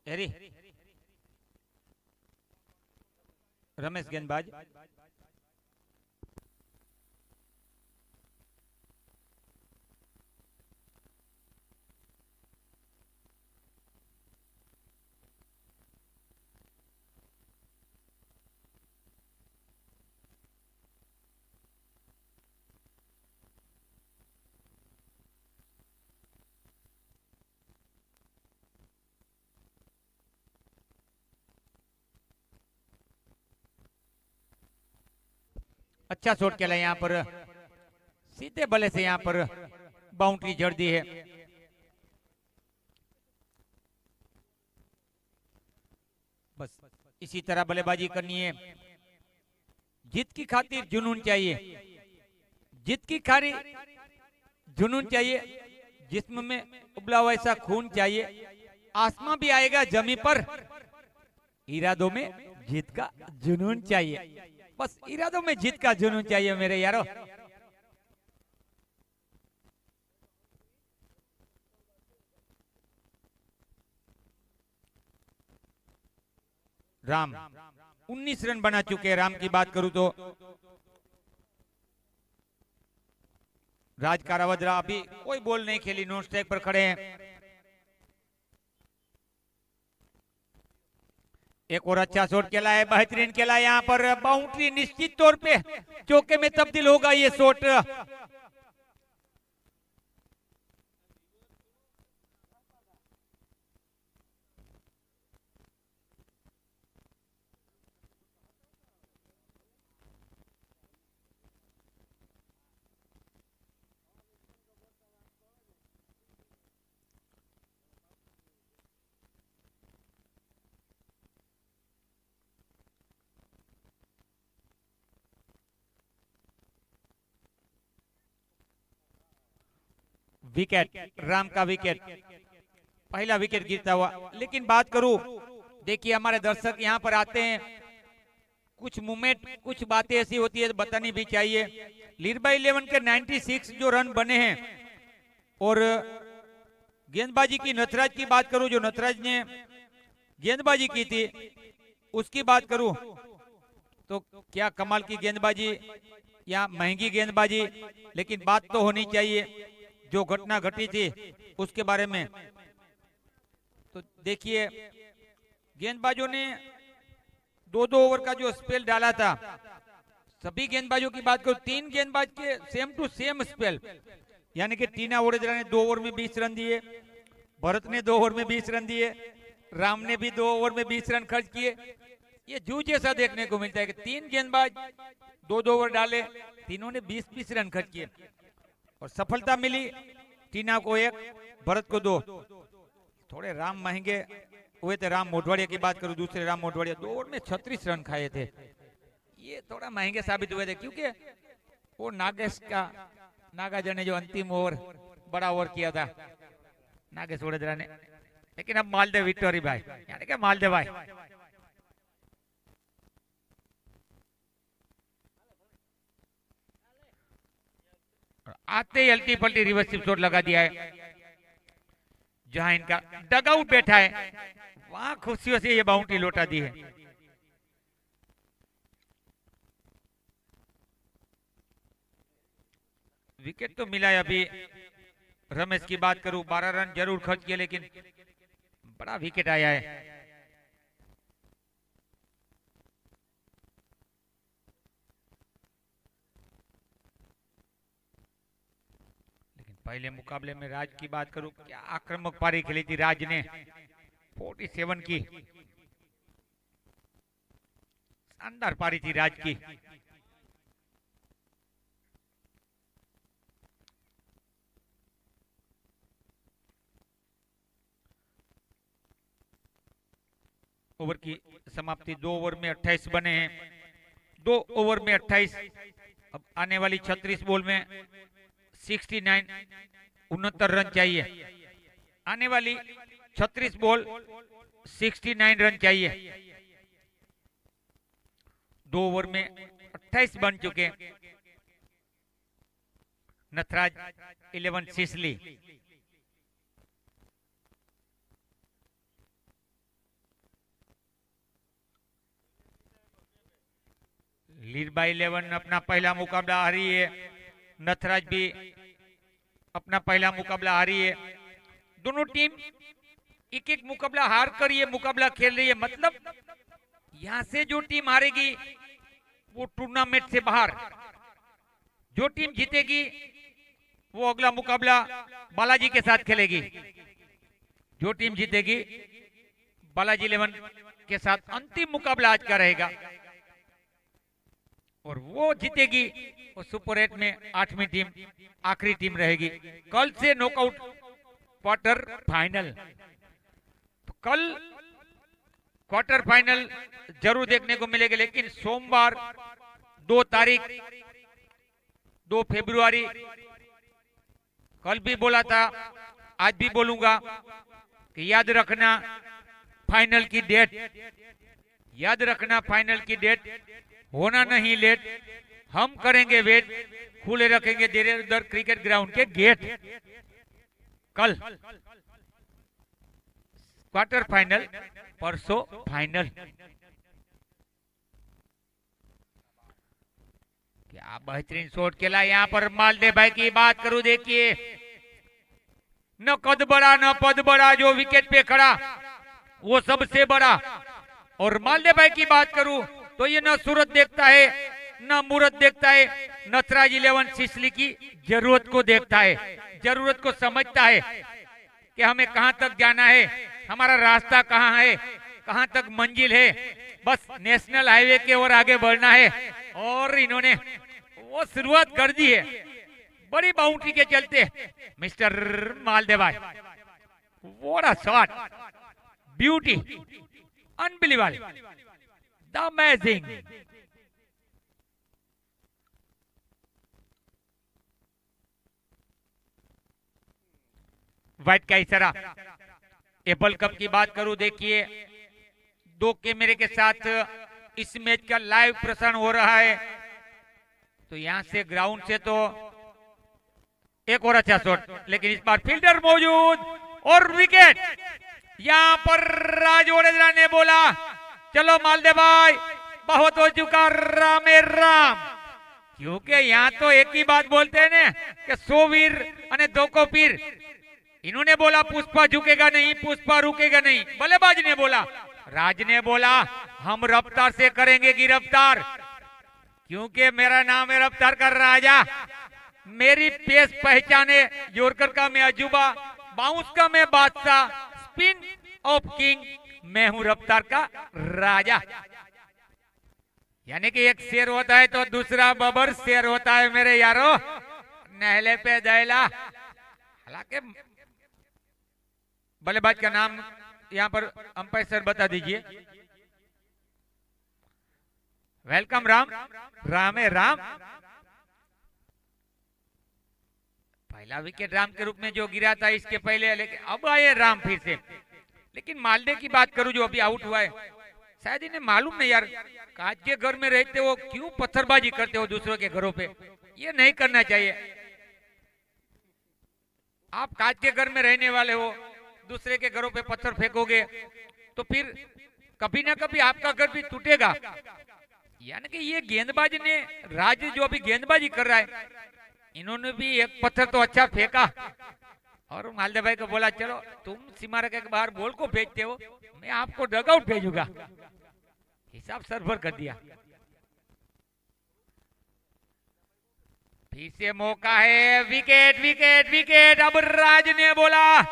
हेरी रमेश गेंदबाज। अच्छा शॉट खेला यहाँ पर, सीधे बल्ले से यहाँ पर बाउंड्री जड़ दी है। बस इसी तरह बल्लेबाजी करनी है। जीत की खातिर जुनून चाहिए, जीत की खातिर जुनून चाहिए, जिस्म में उबला हुआ ऐसा खून चाहिए। आसमां भी आएगा जमी पर, इरादों में जीत का जुनून चाहिए। बस इरादों में जीत का जुनून चाहिए मेरे यारों। राम 19 रन बना चुके हैं। राम की बात करूं तो राज कारावदरा अभी कोई बॉल नहीं खेली, नॉन स्ट्राइक पर खड़े हैं। एक और अच्छा शॉट खेला है, बेहतरीन खेला है। यहाँ पर बाउंड्री निश्चित तौर पे चौके में तब्दील होगा ये शॉट। विकेट, राम का विकेट, पहला विकेट गिरता हुआ। लेकिन बात करूं, देखिए हमारे दर्शक यहाँ पर आते हैं, कुछ मूवमेंट कुछ बातें ऐसी होती है बतानी भी चाहिए। लीरबा 11 के 96 जो रन बने हैं, और गेंदबाजी की नटराज की बात करूं, जो नटराज ने गेंदबाजी की थी उसकी बात करूं तो क्या कमाल की गेंदबाजी या महंगी गेंदबाजी। लेकिन बात तो होनी चाहिए जो घटना घटी थी उसके बारे में। तो देखिए गेंदबाजों ने 2-2 ओवर का जो स्पेल डाला था, सभी गेंदबाजों की बात करूं, 3 गेंदबाज के सेम टू सेम स्पेल, यानी कि टीना वोडेजा ने 2 ओवर में 20 रन दिए, भरत ने 2 ओवर में 20 रन दिए, राम ने भी 2 ओवर में 20 रन खर्च किए। ये जू जैसा देखने को मिलता है कि 3 गेंदबाज 2-2 ओवर डाले, तीनों ने 20-20 रन खर्च किए और सफलता मिली। टीना को 1, भरत को 2। थोड़े राम महंगे हुए थे। राम मोढवाड़िया की बात करूं, दूसरे राम मोढवाड़िया 2 ओवर में 36 रन खाए थे। ये थोड़ा महंगे साबित हुए थे, क्योंकि वो नागाजन ने जो अंतिम ओवर बड़ा ओवर किया था नागेश वडोदरा ने। लेकिन अब मालदेव विक्टोरी भाई, यानी कि मालदेव भाई आते ही अल्टी पल्टी रिवर्सिव शॉट लगा दिया है। जहां इनका डगआउट बैठा है वहां खुशियों से ये बाउंड्री लौटा दी है। विकेट तो मिला है। अभी रमेश की बात करूं, 12 रन जरूर खर्च किए, लेकिन बड़ा विकेट आया है। पहले मुकाबले में राज की बात करूं, क्या आक्रामक पारी खेली थी राज ने, 47 की शानदार पारी थी राज की। ओवर की समाप्ति 2 ओवर में 28 बने हैं, 2 ओवर में 28। अब आने वाली 36 बॉल में 69 रन चाहिए। आने वाली 36 बॉल 69 रन चाहिए। 2 ओवर में 28 बन चुके। नटराज 11 सिसली। लीरबा 11 अपना पहला मुकाबला हारी है, नथराज भी अपना पहला मुकाबला हारी है। दोनों टीम एक एक मुकाबला हार कर ये मुकाबला खेल रही है। मतलब यहां से जो टीम हारेगी वो टूर्नामेंट से बाहर, जो टीम जीतेगी वो अगला मुकाबला बालाजी के साथ खेलेगी। जो टीम जीतेगी बालाजी 11 के साथ अंतिम मुकाबला आज का रहेगा और वो जीतेगी वो सुपर 8 में 8वीं टीम आखिरी टीम रहेगी। कल से नॉकआउट क्वार्टर फाइनल, तो कल क्वार्टर फाइनल जरूर देखने को मिलेगा। लेकिन सोमवार 2 तारीख 2 फरवरी, कल भी बोला था आज भी बोलूंगा कि याद रखना फाइनल की डेट, याद रखना फाइनल की डेट, होना नहीं लेट, हम करेंगे वेट, खुले रखेंगे देरेदर क्रिकेट ग्राउंड के गेट। कल क्वार्टर फाइनल, परसों फाइनल। क्या बेहतरीन शॉट खेला यहाँ पर मालदे भाई की बात करूं, देखिए न कद बड़ा न पद बड़ा, जो विकेट पे खड़ा वो सबसे बड़ा। और मालदे भाई की बात करूं तो ये न सूरत देखता है न मूरत देखता है, नटराज 11 सिसली की जरूरत को देखता है, जरूरत को समझता है कि हमें कहां तक जाना है, हमारा रास्ता कहां है, कहां तक मंजिल है, बस नेशनल हाईवे के ओर आगे बढ़ना है। और इन्होंने वो शुरुआत कर दी है बड़ी बाउंड्री के चलते। मिस्टर मालदे भाई, what a shot, beauty, unbelievable, the amazing. White का इशारा। एपल कप की बात करूं, देखिए 2 कैमरे के साथ इस मैच का लाइव प्रसारण हो रहा है। तो यहां से ग्राउंड से तो एक और अच्छा शॉट, लेकिन इस बार फील्डर मौजूद और विकेट। यहां पर राज ओडेदरा ने बोला चलो मालदे भाई बहुत हो चुका, रामे राम। क्योंकि यहां तो एक ही बात बोलते हैं ना कि 100 वीर अने 2 को पीर। इन्होंने बोला पुष्पा झुकेगा नहीं, पुष्पा रुकेगा नहीं। बल्लेबाज ने बोला, राज ने बोला हम रफ्तार से करेंगे गिरफ्तार, क्योंकि मेरा नाम है रफ्तार का राजा। मेरी पेस पहचाने, यॉर्कर का मैं अजूबा, बाउंस का मैं बादशाह, स्पिन ऑफ किंग, मैं हूं रफ्तार का राजा। यानी कि एक शेर होता है तो दूसरा बबर शेर होता है मेरे यारो, नहले पे दहला। हालांकि बल्लेबाज का नाम यहां पर अंपायर सर बता दीजिए। वेलकम राम, रामे राम। पहला विकेट राम के रूप में जो गिरा था इसके पहले, लेकिन अब आए राम फिर से। लेकिन मालदे की बात करूं जो अभी आउट हुआ है, शायद इन्हें मालूम नहीं यार, कांच के घर में रहते हो क्यों पत्थरबाजी करते हो दूसरों के घरों पे, ये नहीं करना चाहिए। आप कांच के घर में रहने वाले हो, दूसरे के घरों पे पत्थर फेंकोगे तो फिर कभी ना कभी आपका घर भी टूटेगा। यानी कि ये गेंदबाज ने, राज जो अभी गेंदबाजी कर रहा है, इन्होंने भी एक पत्थर तो अच्छा फेंका और मालदे भाई को बोला चलो तुम सीमा रेखा के बाहर बॉल को भेजते हो, मैं आपको डगआउट भेजूंगा। हिसाब सरभर कर दिया। फिर से मौका है, विकेट विकेट विकेट। अब राज ने बोला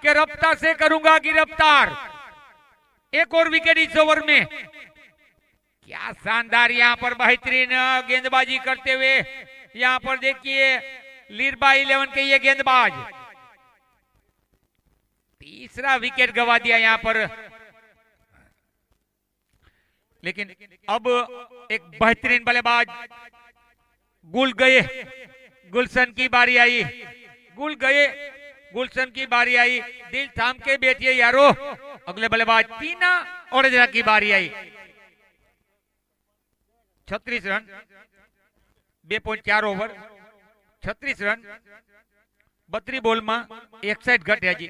कि रफ्तार से करूंगा गिरफ्तार। एक और विकेट इस ओवर में। क्या शानदार यहां पर बेहतरीन गेंदबाजी करते हुए, यहां पर देखिए लीरबा 11 के ये गेंदबाज, तीसरा विकेट गवा दिया यहां पर। लेकिन अब एक बेहतरीन बल्लेबाज गुल गए, गुलशन की बारी आई, गुल गए, गुलशन की बारी आई। दिल थाम के बैठिए यारो, अगले बल्लेबाज टीना ओडेदरा की बारी आई। 36 रन, 2.4 ओवर, 36 रन, 32 બોલ માં 61 ઘટે હજી,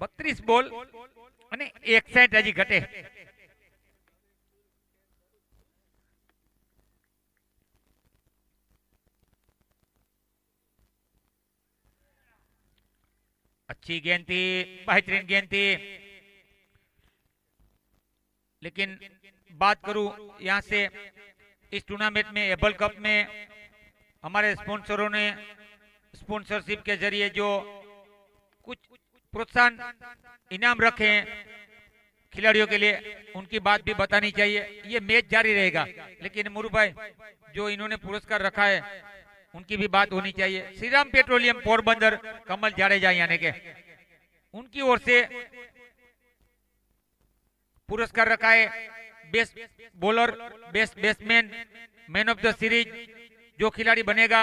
32 બોલ અને 61 હજી ઘટે। अच्छी गेंद थी, बेहतरीन गेंद थी। लेकिन बात करूं यहां से इस टूर्नामेंट में एबल कप में हमारे स्पॉन्सरों ने स्पॉन्सरशिप के जरिए जो कुछ प्रोत्साहन इनाम रखे हैं खिलाड़ियों के लिए, उनकी बात भी बतानी चाहिए। ये मैच जारी रहेगा, लेकिन मुरु भाई जो इन्होंने पुरस्कार रखा है उनकी भी बात होनी चाहिए। श्रीराम पेट्रोलियम पोरबंदर कमल जाडेजा यानी के उनकी ओर से पुरस्कार रखा है। Best bowler, best batsman, man of the series जो खिलाड़ी बनेगा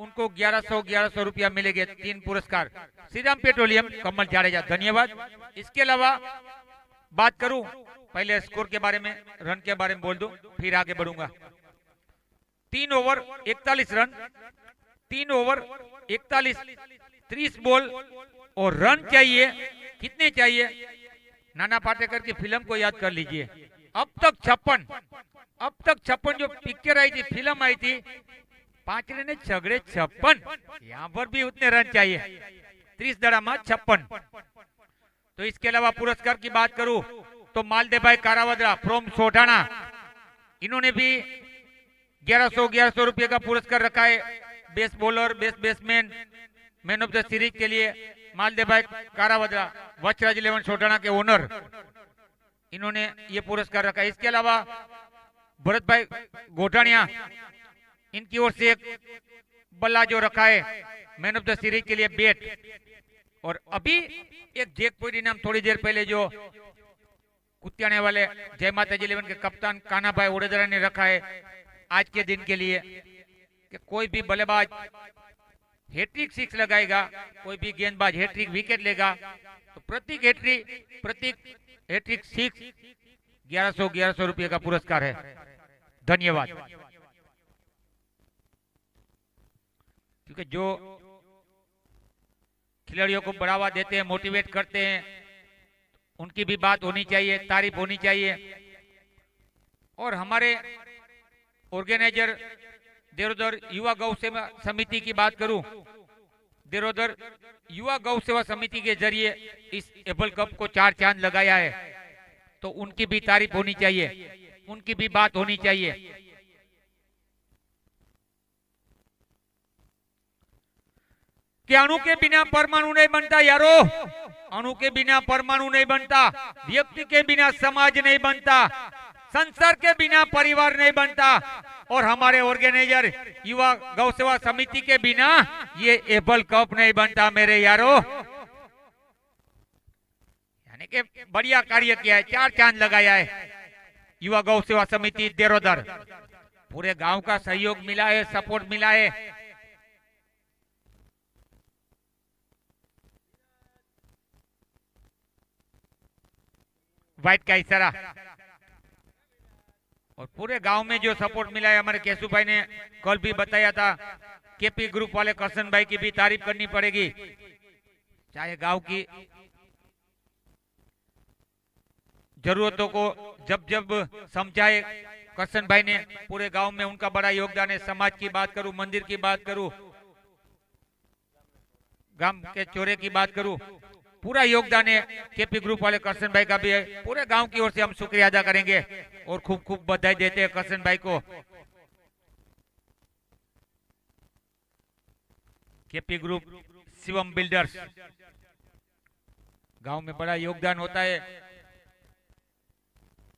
उनको 1100 रुपया मिलेंगे। 3 पुरस्कार श्रीराम पेट्रोलियम कमल जाडेजा, धन्यवाद। इसके अलावा बात करूं पहले स्कोर के बारे में, रन के बारे में बोल दूं, फिर आगे बढ़ूंगा। 3 ओवर 41 रन, 3 ओवर 41, 30 बॉल और रन चाहिए कितने चाहिए? नाना पाटेकर की फिल्म को याद कर लीजिए। अब तक 56 जो पिक्चर आई थी, फिल्म आई थी, 5 रन छगड़े 56, यहाँ पर भी उतने रन चाहिए। 30 दड़ामा 56। तो इसके अलावा पुरस्कार की बात करूं तो मालदेव भाई कारावदरा फ्रॉम सोठाना, इन्होंने भी 1100 रुपये का पुरस्कार रखा है। Best bowler, best batsman, man of the series के लिए मालदेव भाई कारावदरा, वचराज 11 सोठाना के ओनर, इन्होंने ये पुरस्कार रखा है। इसके अलावा भरत भाई गोटानिया, इनकी ओर से एक बल्ला जो रखा है मैन ऑफ द सीरीज के लिए बैट। और अभी एक जैकपॉट इनाम थोड़ी देर पहले जो कुत्याने वाले जय माता जी 11 के कप्तान कानाभाई ओडेदरा ने रखा है आज के दिन के लिए कि कोई भी बल्लेबाज हैट्रिक 6 लगाएगा, कोई भी गेंदबाज हैट्रिक विकेट लेगा तो प्रत्येक हैट्रिक 6 1100 रुपये का पुरस्कार है। धन्यवाद। क्योंकि जो खिलाड़ियों को बढ़ावा देते हैं, मोटिवेट करते हैं, उनकी भी बात होनी चाहिए, तारीफ होनी चाहिए। और हमारे ऑर्गेनाइजर देरोदर युवा गौ सेवा समिति की बात करूं, देरोदर युवा गौ सेवा समिति के जरिए इस एबल कप को 4 चांद लगाया है, तो उनकी भी तारीफ होनी चाहिए, उनकी भी बात होनी चाहिए। कि अणु के बिना परमाणु नहीं बनता यारो, अणु के बिना परमाणु नहीं बनता, व्यक्ति के बिना समाज नहीं बनता, संसार के बिना परिवार नहीं बनता, और हमारे ऑर्गेनाइजर युवा गौ सेवा समिति के बिना ये एबल कप नहीं बनता मेरे यारो। यानी कि बढ़िया कार्य किया है, 4 चांद लगाया है युवा गौ सेवा समिति देरोदर। पूरे गांव का सहयोग मिला है, सपोर्ट मिला है। व्हाइट का इशारा और पूरे गांव में जो सपोर्ट मिला है, हमारे केशु भाई ने कल भी बताया था, केपी ग्रुप वाले करसन भाई की भी तारीफ करनी पड़ेगी। चाहे गांव की जरूरतों को जब जब समझाए करसन भाई ने, पूरे गांव में उनका बड़ा योगदान है। समाज की बात करूं, मंदिर की बात करूं, गांव के चौरे की बात करूं, पूरा योगदान है केपी ग्रुप वाले करसन भाई का भी है। पूरे गांव की ओर से हम शुक्रिया अदा करेंगे और खूब खूब बधाई देते हैं करसन भाई को। केपी ग्रुप, शिवम बिल्डर्स, गांव में बड़ा योगदान होता है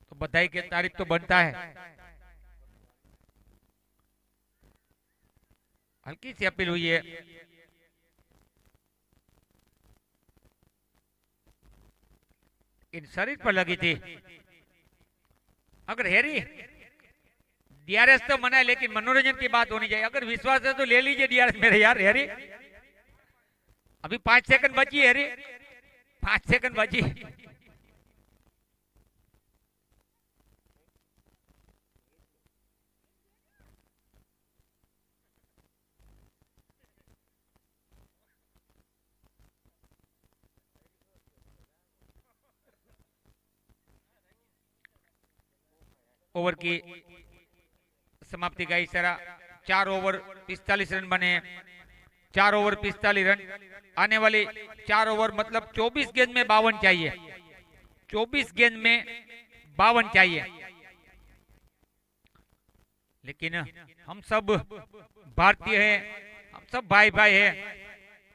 तो बधाई के तारीफ तो बनता है। हल्की सी अपील हुई है, इन शरीर पर लगी थी। अगर हेरी डीआरएस तो मना है, लेकिन मनोरंजन की बात होनी चाहिए। अगर विश्वास है तो ले लीजिए डीआरएस मेरे यार। हेरी अभी 5 सेकंड बची, हेरी 5 सेकंड बची। ओवर की समाप्ति का इशारा। 4 ओवर 45 रन बने, 4 ओवर 45 रन। आने वाली 4 ओवर मतलब 24 गेंद में 52 चाहिए, 24 गेंद में 52 चाहिए। लेकिन हम सब भारतीय हैं, हम सब भाई भाई हैं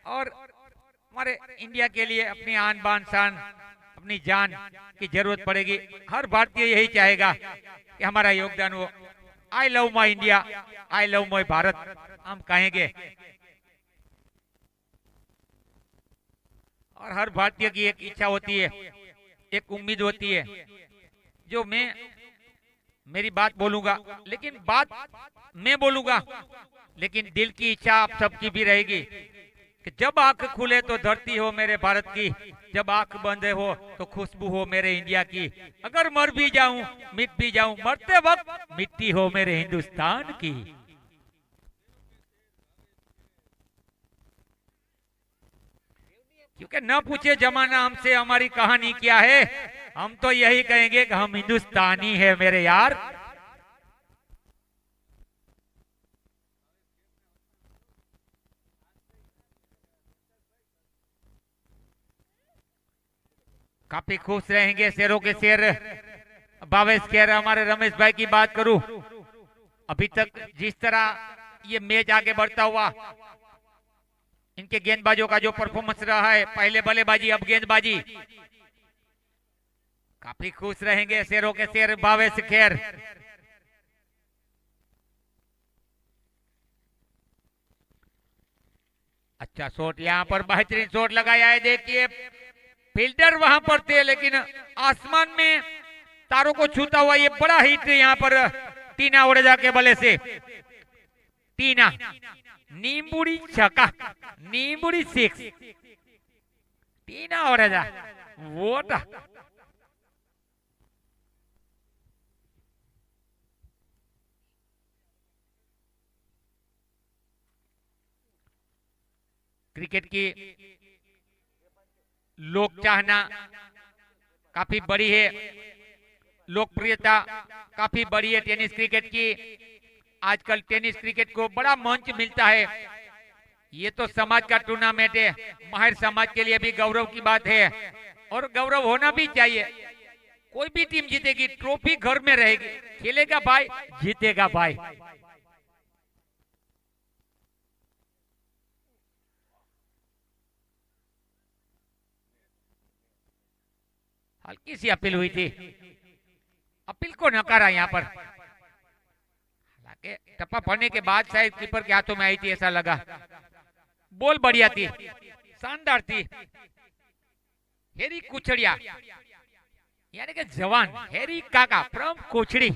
और हमारे इंडिया के लिए अपनी आन बान शान, अपनी जान की जरूरत पड़ेगी। हर भारतीय यही चाहेगा कि हमारा योगदान हो। I love my India, I love my Bharat हम कहेंगे। और हर भारतीय की एक इच्छा होती है, एक उम्मीद होती है, जो मेरी बात बोलूंगा, लेकिन बात मैं बोलूंगा, लेकिन दिल की इच्छा आप सबकी भी रहेगी कि जब आंख खुले तो धरती हो मेरे भारत की, जब आंख बंद हो तो खुशबू हो मेरे इंडिया की। अगर मर भी जाऊं, मिट भी जाऊं, मरते वक्त मिट्टी हो मेरे हिंदुस्तान की। क्योंकि न पूछे जमाना हमसे हमारी कहानी क्या है, हम तो यही कहेंगे कि हम हिंदुस्तानी है मेरे यार। काफी खुश रहेंगे शेरों के शेर भावेश खेर। हमारे रमेश भाई की बात करूं, अभी तक जिस तरह ये मैच आगे बढ़ता हुआ, इनके गेंदबाजों का जो परफॉर्मेंस रहा है, पहले बल्लेबाजी अब गेंदबाजी, काफी खुश रहेंगे शेरों के शेर भावेश खेर। अच्छा शॉट, यहां पर बेहतरीन शॉट लगाया है। देखिए फील्डर वहां पर थे, लेकिन आसमान में तारों को छूता हुआ ये बड़ा हिट यहां पर टीना ओडेजा के बल्ले से। टीना नींबुड़ी छक्का, नींबुड़ी सिक्स, टीना ओडेजा वोट। क्रिकेट की लोक चाहना काफी बड़ी है, लोकप्रियता काफी बड़ी है टेनिस क्रिकेट की। आजकल टेनिस क्रिकेट को बड़ा मंच मिलता है। ये तो समाज का टूर्नामेंट है, माहिर समाज के लिए भी गौरव की बात है और गौरव होना भी चाहिए। कोई भी टीम जीतेगी, ट्रॉफी घर में रहेगी। खेलेगा भाई, जीतेगा भाई। हल्की सी अपील हुई थी, अपील को नकारा यहाँ पर। हालांकि टप्पा पड़ने के बाद शायद कीपर के हाथों में आई थी, ऐसा लगा। बॉल बढ़िया थी, शानदार थी। हेरी कुचड़िया यानी कि जवान हेरी काका फ्रॉम कोचड़ी।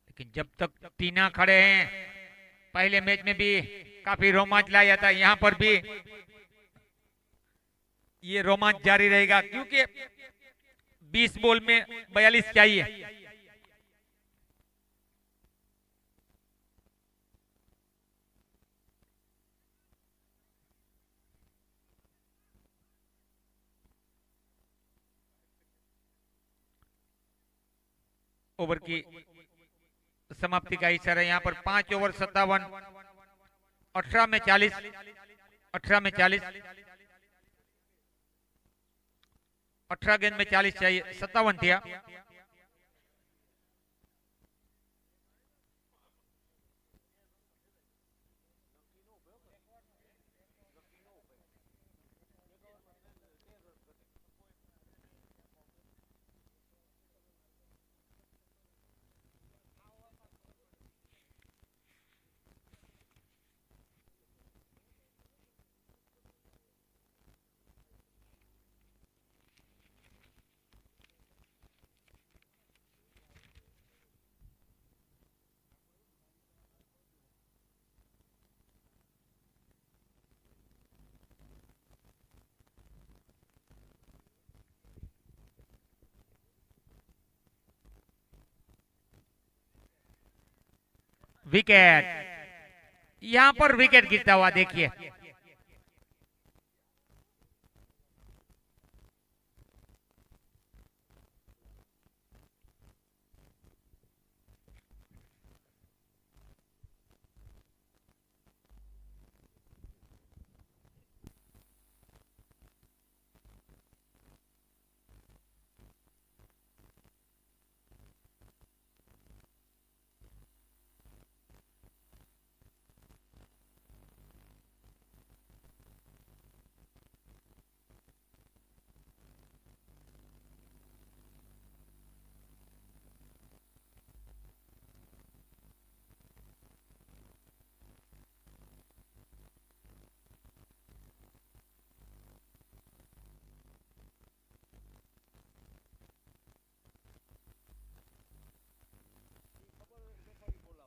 लेकिन जब तक टीना खड़े हैं, पहले मैच में भी काफी रोमांच लाया था, यहां पर भी ये रोमांच जारी रहेगा, क्योंकि 20 बॉल में 42 चाहिए। ओवर की समाप्ति का इशारा यहाँ पर। 5 ओवर 57, 18 में 40, 18 में 40, 18 गेंद में 40 चाहिए, 57 थिया। विकेट, यहां पर विकेट गिरता हुआ देखिए।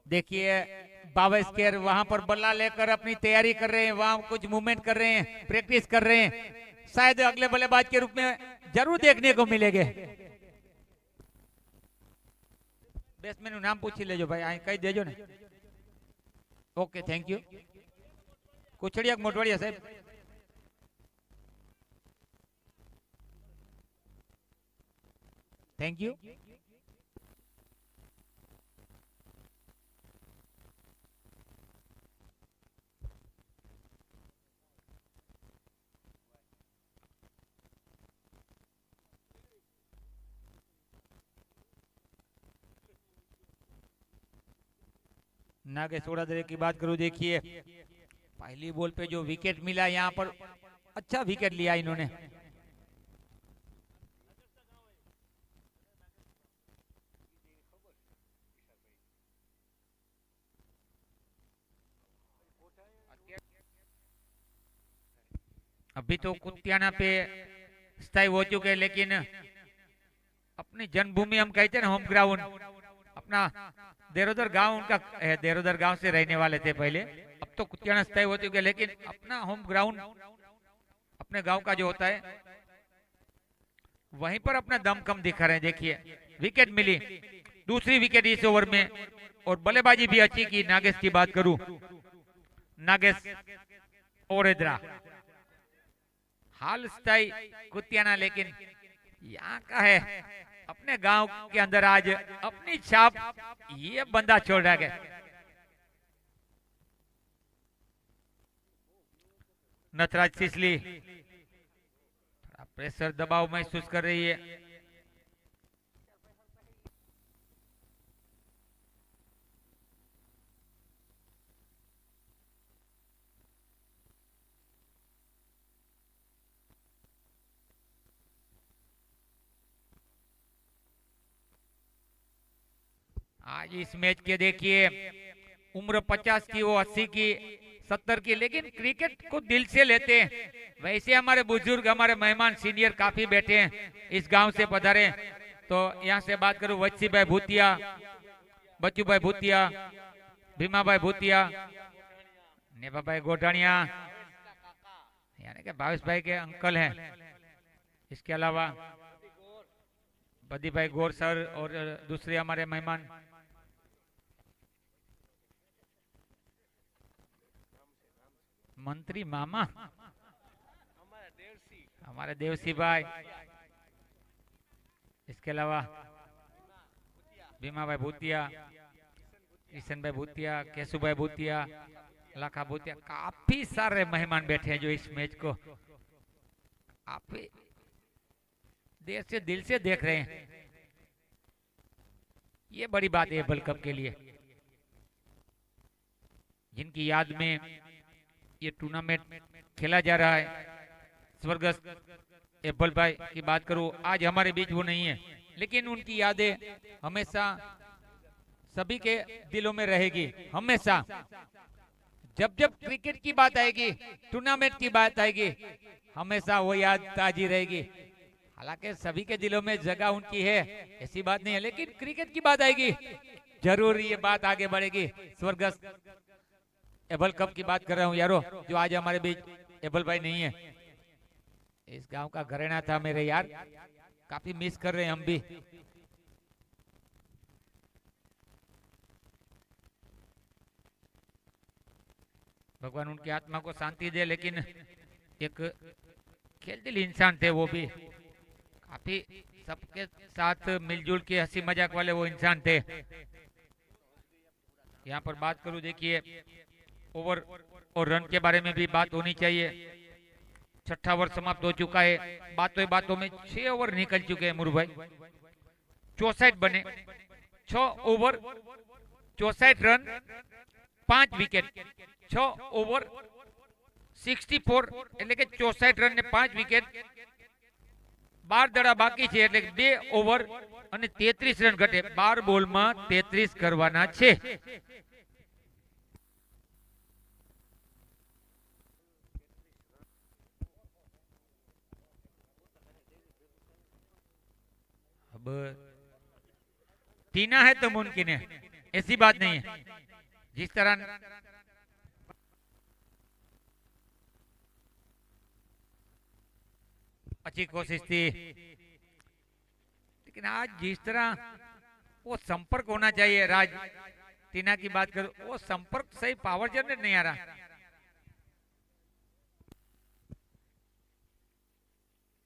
देखिए बावस्कर वहां पर बल्ला लेकर अपनी तैयारी कर रहे हैं, वहां कुछ मूवमेंट कर रहे हैं, प्रैक्टिस कर रहे हैं, शायद अगले बल्लेबाज के रूप में जरूर देखने को मिलेंगे। બેટ્સમેન નું નામ પૂછી લેજો ભાઈ, અહીં કહી દેજો ને। Okay, thank you. Kuchhadiya Motwadia સાહેબ। Thank you. नागेश ओड़ादरे की बात करूं, देखिए पहली बॉल पे जो विकेट मिला, यहाँ पर अच्छा विकेट लिया इन्होंने। अभी तो कुतियाना पे स्थायी हो चुके हैं, लेकिन अपनी जन्मभूमि हम कहते हैं ना, होम ग्राउंड, अपना देरोदर गांव उनका है, देरोदर गांव से रहने वाले थे पहले, अब तो कुतियाना स्थायी हो चुके, लेकिन अपना होम ग्राउंड अपने गांव का जो होता है वहीं पर अपना दमखम दिखा रहे हैं। देखिए विकेट मिली, दूसरी विकेट इस ओवर में, और बल्लेबाजी भी अच्छी की। नागेश की बात करूं, नागेश ओरेद्रा हाल स्थायी कुतियाना, लेकिन यहाँ का है अपने गांव के अंदर आज अपनी छाप ये बंदा छोड़ रहा है। नटराज सिसली थोड़ा प्रेशर दबाव महसूस कर रही है। आज इस मैच के देखिए उम्र 50 की, वो 80 की, 70 की, लेकिन क्रिकेट को दिल से लेते हैं। वैसे हमारे बुजुर्ग, हमारे मेहमान सीनियर काफी बैठे हैं, इस गांव से पधारे। तो यहाँ से बात करूं, वत्सी भाई भूतिया, बच्चू भाई भूतिया, भीमा भाई भूतिया, नेपा भाई गोटानिया, यानी कि भावेश भाई के अंकल हैं। इसके अलावा बदी भाई गौर सर और दूसरे हमारे मेहमान। मंत्री मामा हमारे देवसी भाई, इसके अलावा भीमा भाई भूतिया, किशन भाई भूतिया, केशु भाई भूतिया, लाखा भूतिया, काफी सारे मेहमान बैठे हैं जो इस मैच को काफी देर से दिल से देख रहे हैं। ये बड़ी बात है वर्ल्ड कप के लिए, जिनकी याद में ये टूर्नामेंट खेला जा रहा है। स्वर्गस्थ एब्बल भाई की बात करूं, आज हमारे बीच वो नहीं है, लेकिन उनकी यादें हमेशा सभी के दिलों में रहेगी। हमेशा जब जब क्रिकेट की बात आएगी, टूर्नामेंट की बात आएगी, हमेशा वो याद ताजी रहेगी। हालांकि सभी के दिलों में जगह उनकी है, ऐसी बात नहीं है, लेकिन क्रिकेट की बात आएगी जरूर ये बात आगे बढ़ेगी। स्वर्गस्थ एबल कप की बात कर रहा हूँ यारो, जो आज हमारे बीच एबल भाई नहीं है। इस गांव का घरेणा था मेरे यार, काफी मिस कर रहे हैं हम भी। भगवान उनकी आत्मा को शांति दे, लेकिन एक खेलदिल इंसान थे वो भी, काफी सबके साथ मिलजुल के हंसी मजाक वाले वो इंसान थे। यहाँ पर बात करूं, देखिए ओवर और रन के बारे में भी बात होनी चाहिए। छठा ओवर समाप्त हो चुका है, बातों में 6 ओवर निकल चुके हैं मुरु भाई, 64 बने, 6 ओवर 64 रन 5 विकेट, 6 ओवर 64 એટલે કે 64 રન ને 5 વિકેટ, 12 દડા બાકી છે, એટલે 2 ઓવર અને 33 રન ઘટે, 12 બોલમાં 33 કરવાના છે। अब टीना है तो मुमकिन है, ऐसी बात नहीं है। जिस तरह अच्छी कोशिश थी, लेकिन आज जिस तरह वो संपर्क होना चाहिए, राज टीना की बात करूं, वो संपर्क सही पावर जनरेट नहीं आ रहा।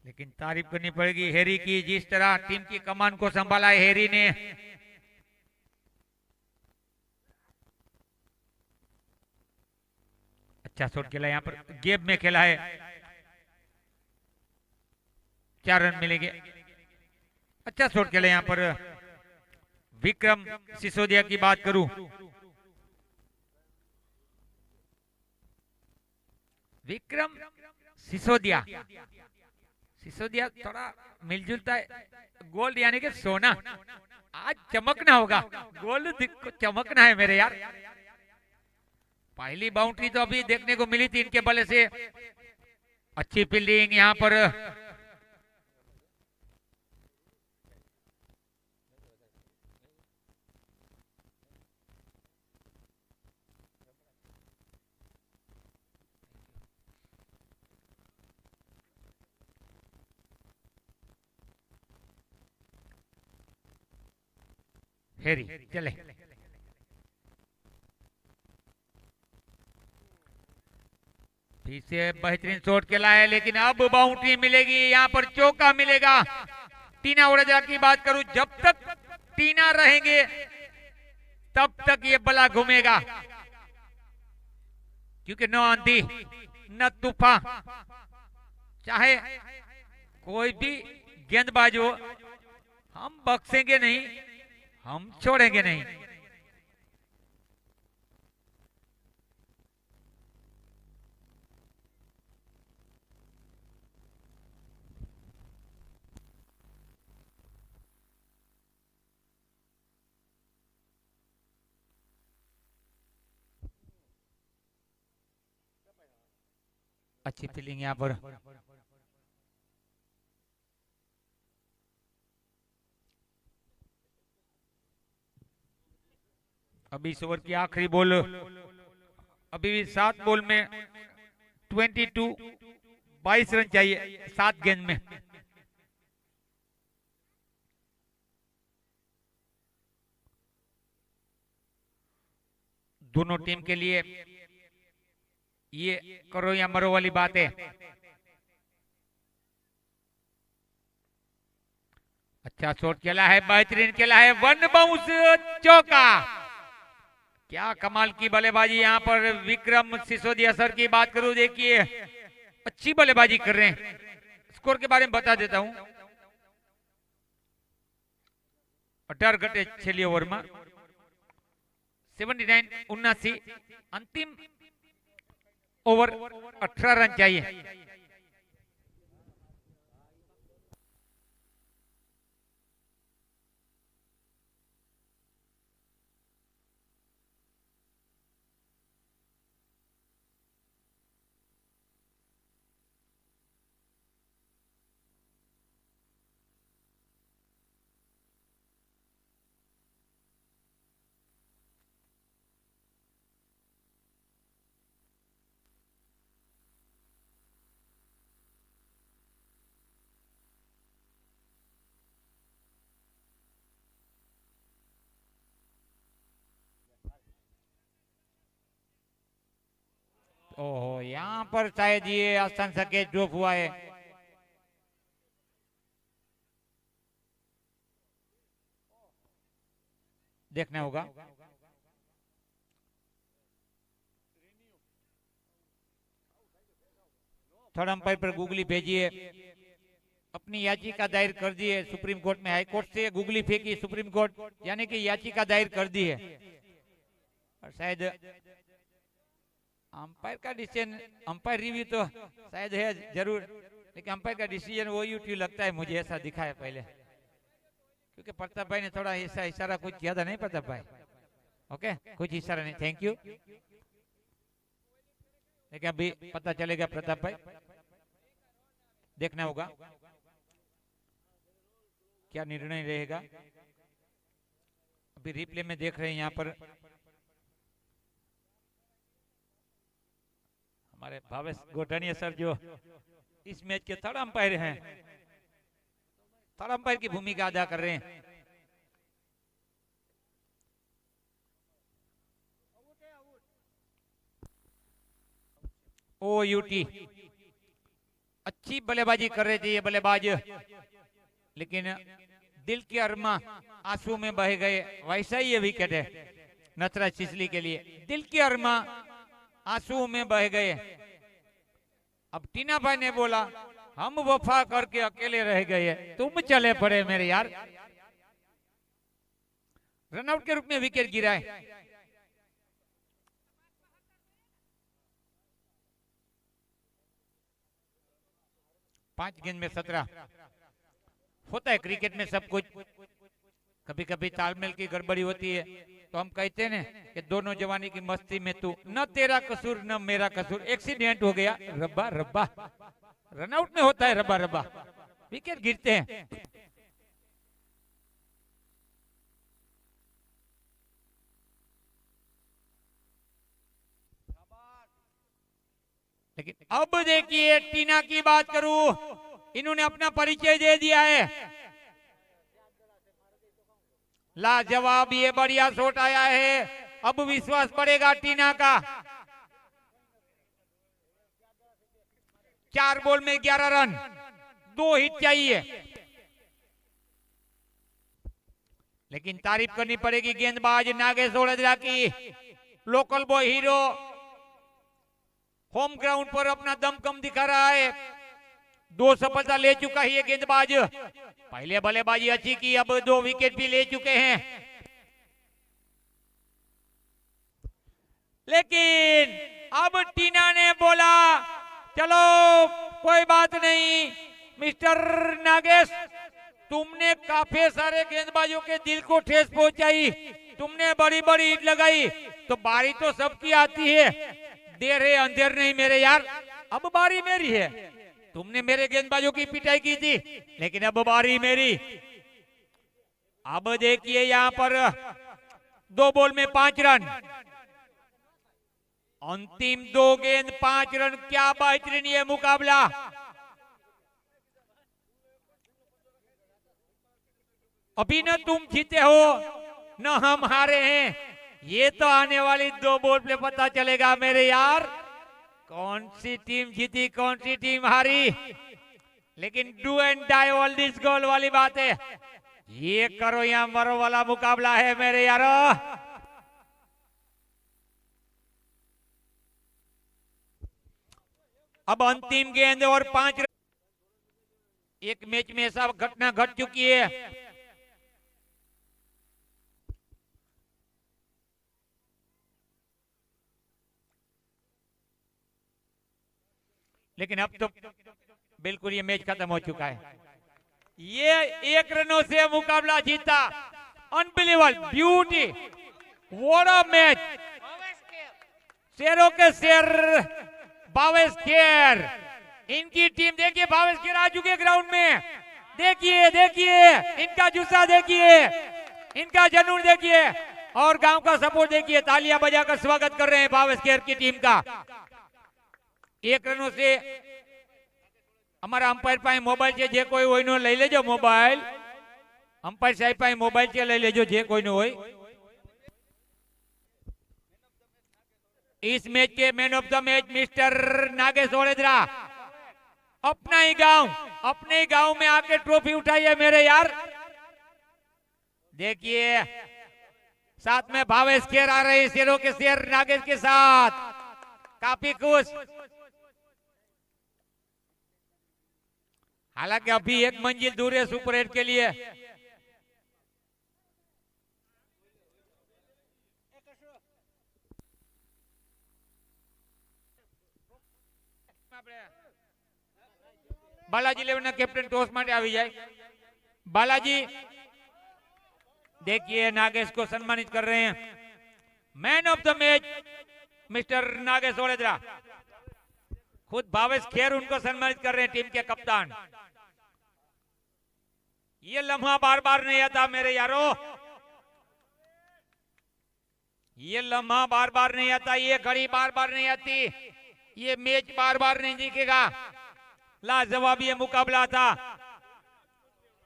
लेकिन तारीफ करनी पड़ेगी हैरी की, जिस तरह टीम की कमान को संभाला है हैरी ने। अच्छा शॉट खेला, यहाँ पर गेप में खेला है, 4 रन मिलेंगे। अच्छा शॉट खेला यहाँ पर विक्रम सिसोदिया की बात करूं, विक्रम सिसोदिया, सिसोदिया थोड़ा मिलजुलता है। गोल्ड यानी कि सोना, आज चमकना होगा, गोल्ड चमकना है मेरे यार। पहली बाउंड्री तो अभी देखने को मिली थी इनके बल्ले से। अच्छी फील्डिंग यहाँ पर, हैरी चले। फिर से बेहतरीन शॉट खेला है, लेकिन अब बाउंड्री मिलेगी, यहाँ पर चौका मिलेगा। टीना उड़ेजा की बात करूं, जब तक टीना रहेंगे तब तक ये बला घूमेगा, क्योंकि न आंधी न तूफान, चाहे कोई भी गेंदबाज हो, हम बख्शेंगे नहीं, हम छोड़ेंगे नहीं। अच्छी फील्डिंग यहाँ पर, अभी इस ओवर की आखिरी बॉल, अभी भी 7 बॉल में 22 रन चाहिए 7 गेंद में। दोनों टीम के लिए ये करो या मरो वाली बात है। अच्छा शॉट खेला है, बेहतरीन खेला है, 1 बाउंस चौका। क्या कमाल की बल्लेबाजी यहाँ पर विक्रम सिसोदिया सर की बात करूं, देखिए अच्छी बल्लेबाजी कर रहे हैं। स्कोर के बारे में बता देता हूं, 18 घटे छेली ओवर में 79 अंतिम ओवर 18 रन चाहिए। ओहो, यहाँ पर शायद ये आसान सा कैच ड्रॉप हुआ है। देखना होगा। थर्ड अंपायर पर गूगली भेजिए, अपनी याचिका दायर कर दी है सुप्रीम कोर्ट में। हाई कोर्ट से गूगली फेंकी सुप्रीम कोर्ट, यानी कि याचिका दायर कर दी है। और शायद अंपायर का डिसीजन, अंपायर रिव्यू तो शायद है जरूर, लेकिन अंपायर का डिसीजन वो यूट्यूब लगता है मुझे, ऐसा दिखा है पहले, क्योंकि प्रताप भाई ने थोड़ा ऐसा इशारा कुछ ज्यादा नहीं, प्रताप भाई ओके कुछ इशारा नहीं, थैंक यू। लेकिन अभी पता चलेगा प्रताप भाई, देखना होगा क्या निर्णय रहेगा। अभी रिप्ले में देख रहे हैं यहाँ पर हमारे भावेश गोठानिया सर जो इस मैच के थर्ड अंपायर हैं, थर्ड अंपायर की भूमिका अदा कर रहे हैं। OUT अच्छी बल्लेबाजी कर रहे थे ये बल्लेबाज, लेकिन दिल के अरमा आंसू में बह गए। वैसा ही ये विकेट है नटराज चिचली के लिए, दिल के अरमा आंसू में बह गए। अब टीना भाई ने बोला हम वफा करके अकेले रह गए, तुम चले पड़े मेरे यार। रनआउट के रूप में विकेट गिरा है। पांच गेंद में 17 होता है क्रिकेट में सब कुछ, कभी कभी तालमेल की गड़बड़ी होती है। तो हम कहते हैं ना कि दोनों जवानी की मस्ती में तू, न तेरा कसूर न मेरा कसूर, एक्सीडेंट हो गया, रब्बा रब्बा। रनआउट में होता है रब्बा रब्बा, विकेट गिरते हैं। लेकिन अब देखिए टीना की बात करूं, इन्होंने अपना परिचय दे दिया है। लाजवाब, ये बढ़िया शॉट आया है। अब विश्वास बढ़ेगा टीना का। 4 बॉल में 11 रन, 2 हिट चाहिए। लेकिन तारीफ करनी पड़ेगी गेंदबाज नागेश ओड़ेदरा की। Local boy hero home ground पर अपना दमखम दिखा रहा है। 2 सफलता ले चुका है ये गेंदबाज। पहले बल्लेबाजी अच्छी की, अब 2 विकेट भी ले चुके हैं। लेकिन अब टीना ने बोला चलो कोई बात नहीं मिस्टर नागेश, तुमने काफी सारे गेंदबाजों के दिल को ठेस पहुंचाई, तुमने बड़ी बड़ी हिट लगाई, तो बारी तो सबकी आती है, देर है अंधेर नहीं मेरे यार। अब बारी मेरी है, तुमने मेरे गेंदबाजों की पिटाई की थी, लेकिन अब बारी मेरी। अब देखिए यहां पर 2 बॉल में 5 रन, अंतिम 2 गेंद 5 रन, क्या बेहतरीन ये मुकाबला। अभी न तुम जीते हो न हम हारे हैं, ये तो आने वाली 2 बॉल पे पता चलेगा मेरे यार, कौन सी टीम जीती कौन सी टीम हारी। लेकिन do and die all this goal वाली बात है, ये करो या मरो वाला मुकाबला है मेरे यारो। अब अंतिम गेंद और 5 रन। एक मैच में ऐसा घटना घट चुकी है, लेकिन अब तो बिल्कुल ये मैच खत्म हो चुका है। ये 1 रनों से मुकाबला जीता, unbelievable, beauty, what a match. शेरों के शेर भावेश खेर, इनकी टीम देखिए, भावेश खेर आ चुके ग्राउंड में। देखिए देखिए इनका जुस्सा देखिए, इनका जुनून देखिए, और गांव का सपोर्ट देखिए, तालियां बजाकर स्वागत कर रहे हैं भावेश खेर की टीम का। 1 रनों से हमारा अंपायर पाए मोबाइल છે, જે કોઈ હોય નો લઈ લેજો મોબાઈલ, અંપાયર સાહેબ પાસે મોબાઈલ છે, લઈ લેજો જે કોઈ નો હોય। इस मैच के man of the match mister Nagesh Odedara, अपना ही गांव, अपने ही गांव में आके ट्रॉफी उठाई है मेरे यार। देखिए साथ में भावेश खेर आ रहे हैं, शेरों के शेर नागेश के साथ, काफी खुश। हालांकि अभी 1 मंजिल दूर है सुपर 8 के लिए। बालाजी लेवना कैप्टन टॉस माटे आवी जाए। बालाजी देखिए नागेश को सम्मानित कर रहे हैं। Man of the match mister Nagesh Odedara, खुद भावेश खेर उनको सम्मानित कर रहे हैं, टीम के कप्तान। ये लम्हा बार बार नहीं आता मेरे यारों। ये लम्हा बार बार नहीं आता, ये घड़ी बार बार नहीं आती, ये मैच बार बार नहीं दिखेगा। लाजवाब ये मुकाबला था।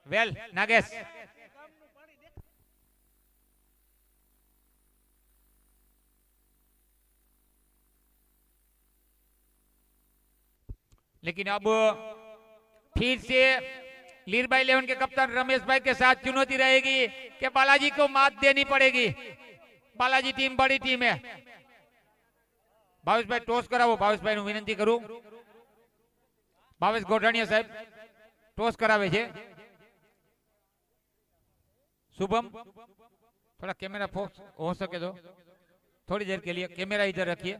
वेल नागेश, लेकिन अब फिर से लीरबाई 11 के कप्तान रमेश भाई के साथ चुनौती रहेगी कि बालाजी को मात देनी पड़ेगी। बालाजी टीम बड़ी टीम है। भावेश भाई टॉस करावो, भावेश भाई विनंती करूं। भावेश गोठाणिया साहब टॉस करावे छे। शुभम थोड़ा कैमरा फोकस हो सके तो थोड़ी देर के लिए कैमरा इधर रखिए।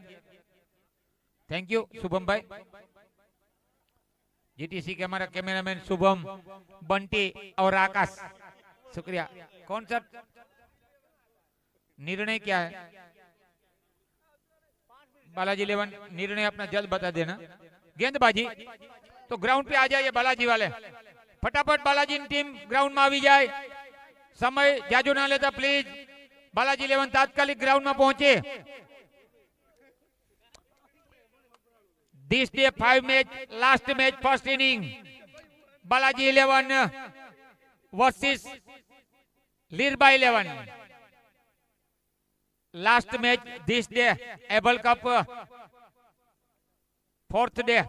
थैंक यू शुभम भाई। जीटीसी के हमारा कैमरामैन शुभम, बंटी और आकाश, शुक्रिया। कौन सा निर्णय क्या है? बालाजी 11 निर्णय अपना जल्द बता देना। गेंदबाजी तो ग्राउंड पे आ जाइए बालाजी वाले, फटाफट बालाजी टीम ग्राउंड में આવી જાય। समय जाजू ना लेता प्लीज। बालाजी 11 तात्कालिक ग्राउंड में पहुंचे। This day 5 match, last match, first inning. Balaji 11 versus Lirbai 11. Last match this day, Abel Cup, fourth day.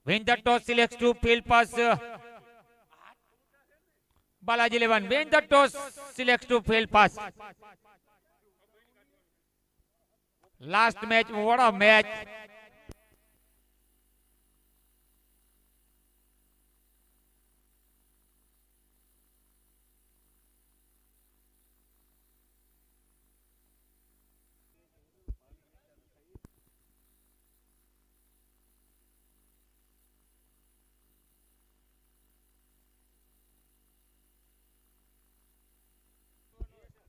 Win the toss, selects to field pass. Balaji 11 win the toss, selects to field pass. Last match, what a match.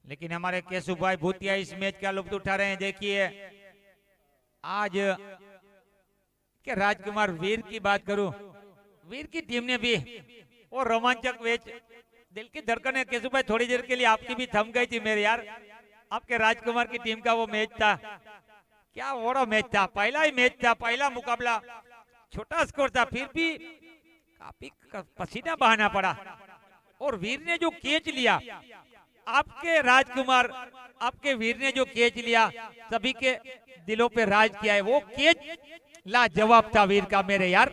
लेकिन हमारे cashew भाई भूतिया इस match का लुत्फ उठा रहे हैं। देखिए आज के राजकुमार वीर की बात करूं, वीर की टीम ने भी वो रोमांचक मैच, दिल की धड़कनें केशु भाई थोड़ी देर के लिए आपकी भी थम गई थी मेरे यार। आपके राजकुमार की टीम का वो मैच था, क्या बड़ा मैच था। पहला ही मैच था, पहला मुकाबला, छोटा स्कोर था, फिर भी काफी पसीना बहाना पड़ा। और वीर ने जो कैच लिया, आपके राजकुमार, आपके वीर ने जो कैच लिया, सभी के दिलों पे राज किया है। वो कैच लाजवाब था वीर का मेरे यार।